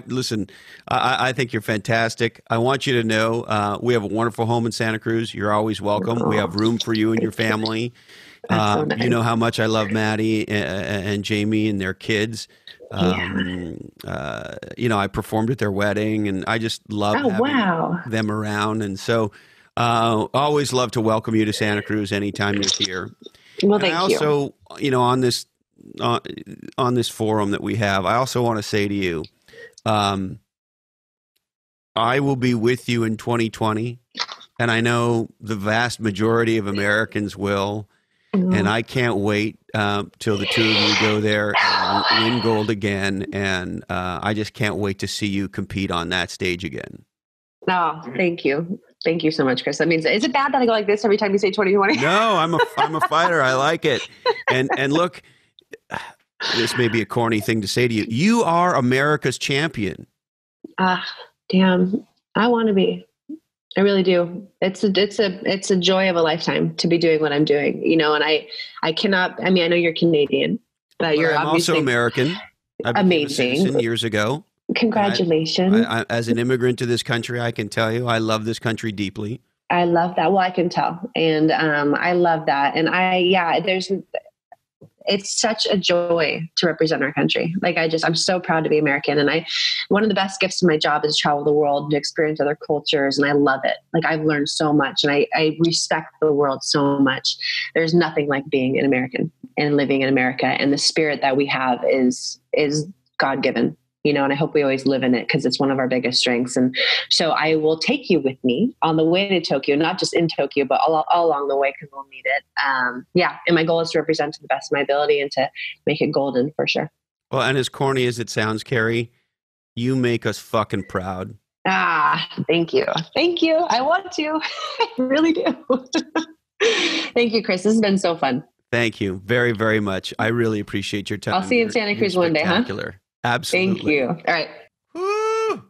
A: Listen, I think you're fantastic. I want you to know, we have a wonderful home in Santa Cruz. You're always welcome. We have room for you and your family. So nice. You know how much I love Maddie and Jamie and their kids. I performed at their wedding, and I just love having them around. And so, always love to welcome you to Santa Cruz anytime you're here.
B: Well, thank you.
A: And also, on this forum that we have, I also want to say to you, I will be with you in 2020, and I know the vast majority of Americans will. And I can't wait till the two of you go there and win gold again. And I just can't wait to see you compete on that stage again.
B: Oh, thank you. Thank you so much, Chris. That means, is it bad that I go like this every time you say 2020?
A: No, I'm a fighter. I like it. And look, this may be a corny thing to say to you. You are America's champion.
B: Damn. I want to be. I really do. It's a joy of a lifetime to be doing what I'm doing, and I cannot, I know you're Canadian, but you're
A: also American. I became a citizen years ago.
B: Congratulations.
A: I, as an immigrant to this country, I can tell you, I love this country deeply.
B: I love that. Well, I can tell. And, I love that. And it's such a joy to represent our country. Like, I'm so proud to be American. And one of the best gifts of my job is to travel the world and to experience other cultures. And I love it. Like, I've learned so much, and I respect the world so much. There's nothing like being an American and living in America. And the spirit that we have is God-given. And I hope we always live in it, because it's one of our biggest strengths. And so I will take you with me on the way to Tokyo, not just in Tokyo, but all along the way, because we'll need it. And my goal is to represent to the best of my ability and to make it golden for sure.
A: Well, and as corny as it sounds, Kerri, you make us fucking proud.
B: Thank you. Thank you. I want to. I really do. Thank you, Chris. This has been so fun.
A: Thank you very, very much. I really appreciate your time.
B: I'll see you in Santa Cruz one day, huh?
A: Absolutely.
B: Thank you. All right.
A: Woo!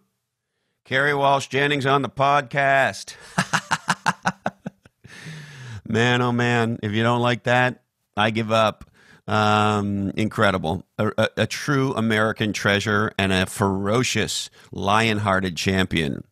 A: Kerri Walsh Jennings on the podcast. Man, oh man, if you don't like that, I give up. Incredible. A true American treasure and a ferocious, lion-hearted champion.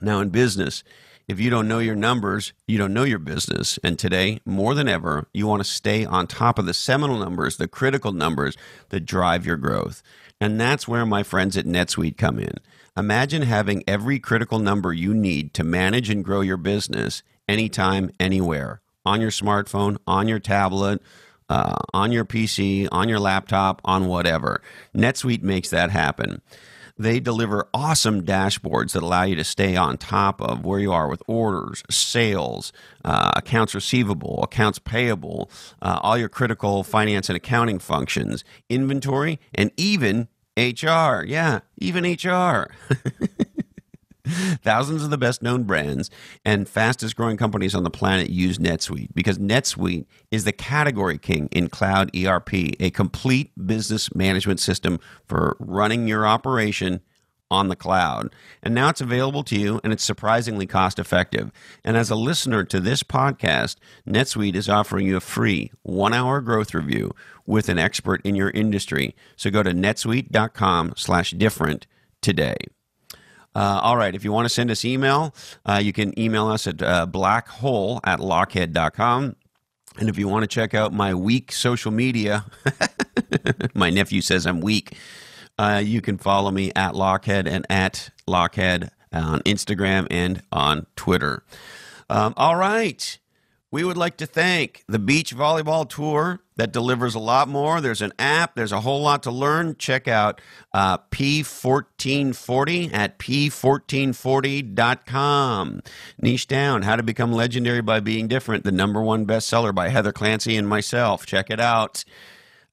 A: Now in business, if you don't know your numbers, you don't know your business. And today, more than ever, you want to stay on top of the seminal numbers, the critical numbers that drive your growth. And that's where my friends at NetSuite come in. Imagine having every critical number you need to manage and grow your business anytime, anywhere, on your smartphone, on your tablet, on your PC, on your laptop, on whatever. NetSuite makes that happen. They deliver awesome dashboards that allow you to stay on top of where you are with orders, sales, accounts receivable, accounts payable, all your critical finance and accounting functions, inventory, and even HR. Yeah, even HR. Thousands of the best known brands and fastest growing companies on the planet use NetSuite because NetSuite is the category king in cloud ERP, a complete business management system for running your operation on the cloud. And now it's available to you and it's surprisingly cost effective. And as a listener to this podcast, NetSuite is offering you a free 1-hour growth review with an expert in your industry. So go to netsuite.com/different today. All right, if you want to send us email, you can email us at blackhole@lochhead.com. And if you want to check out my weak social media, my nephew says I'm weak, you can follow me at Lochhead and at Lochhead on Instagram and on Twitter. All right. We would like to thank the Beach Volleyball Tour that delivers a lot more. There's an app. There's a whole lot to learn. Check out P1440 at P1440.com. Niche Down, How to Become Legendary by Being Different, the #1 bestseller by Heather Clancy and myself. Check it out.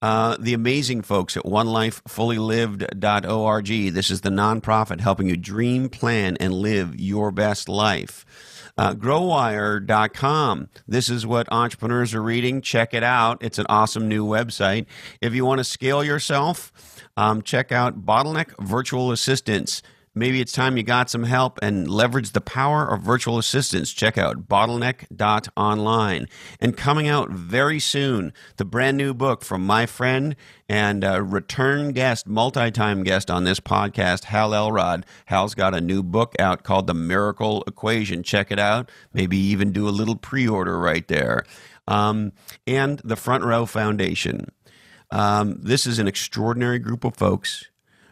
A: The amazing folks at onelifefullylived.org. This is the nonprofit helping you dream, plan, and live your best life. Growwire.com. This is what entrepreneurs are reading. Check it out. It's an awesome new website. If you want to scale yourself, check out Bottleneck Virtual Assistants. Maybe it's time you got some help and leverage the power of virtual assistants. Check out bottleneck.online. And coming out very soon, the brand new book from my friend and return guest, multi-time guest on this podcast, Hal Elrod. Hal's got a new book out called The Miracle Equation. Check it out. Maybe even do a little pre-order right there. And the Front Row Foundation. This is an extraordinary group of folks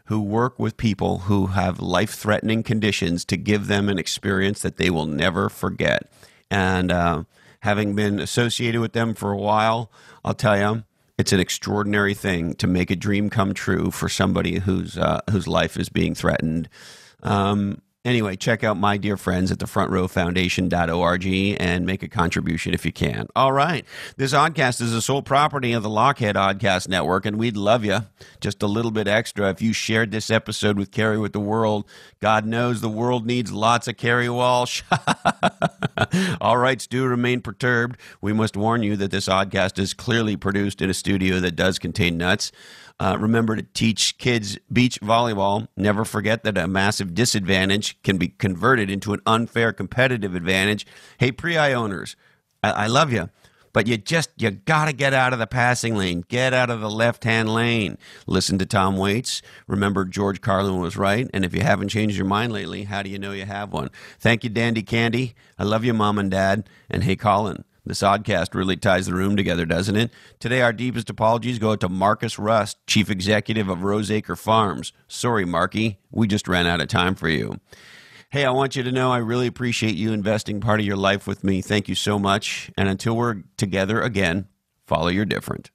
A: who work with people who have life-threatening conditions to give them an experience that they will never forget. And having been associated with them for a while, I'll tell you, it's an extraordinary thing to make a dream come true for somebody whose life is being threatened. Anyway, check out my dear friends at thefrontrowfoundation.org and make a contribution if you can. All right. This oddcast is the sole property of the Lochhead Oddcast Network, and we'd love you just a little bit extra if you shared this episode with Kerri with the world. God knows the world needs lots of Kerri Walsh. All rights do remain perturbed. We must warn you that this oddcast is clearly produced in a studio that does contain nuts. Remember to teach kids beach volleyball. Never forget that a massive disadvantage can be converted into an unfair competitive advantage. Hey, pre-I owners, I love you, but you got to get out of the passing lane. Get out of the left-hand lane. Listen to Tom Waits. Remember, George Carlin was right, and if you haven't changed your mind lately, how do you know you have one? Thank you, Dandy Candy. I love you, Mom and Dad. And hey, Colin. This oddcast really ties the room together, doesn't it? Today, our deepest apologies go to Marcus Rust, Chief Executive of Roseacre Farms. Sorry, Marky, we just ran out of time for you. Hey, I want you to know I really appreciate you investing part of your life with me. Thank you so much. And until we're together again, follow your different.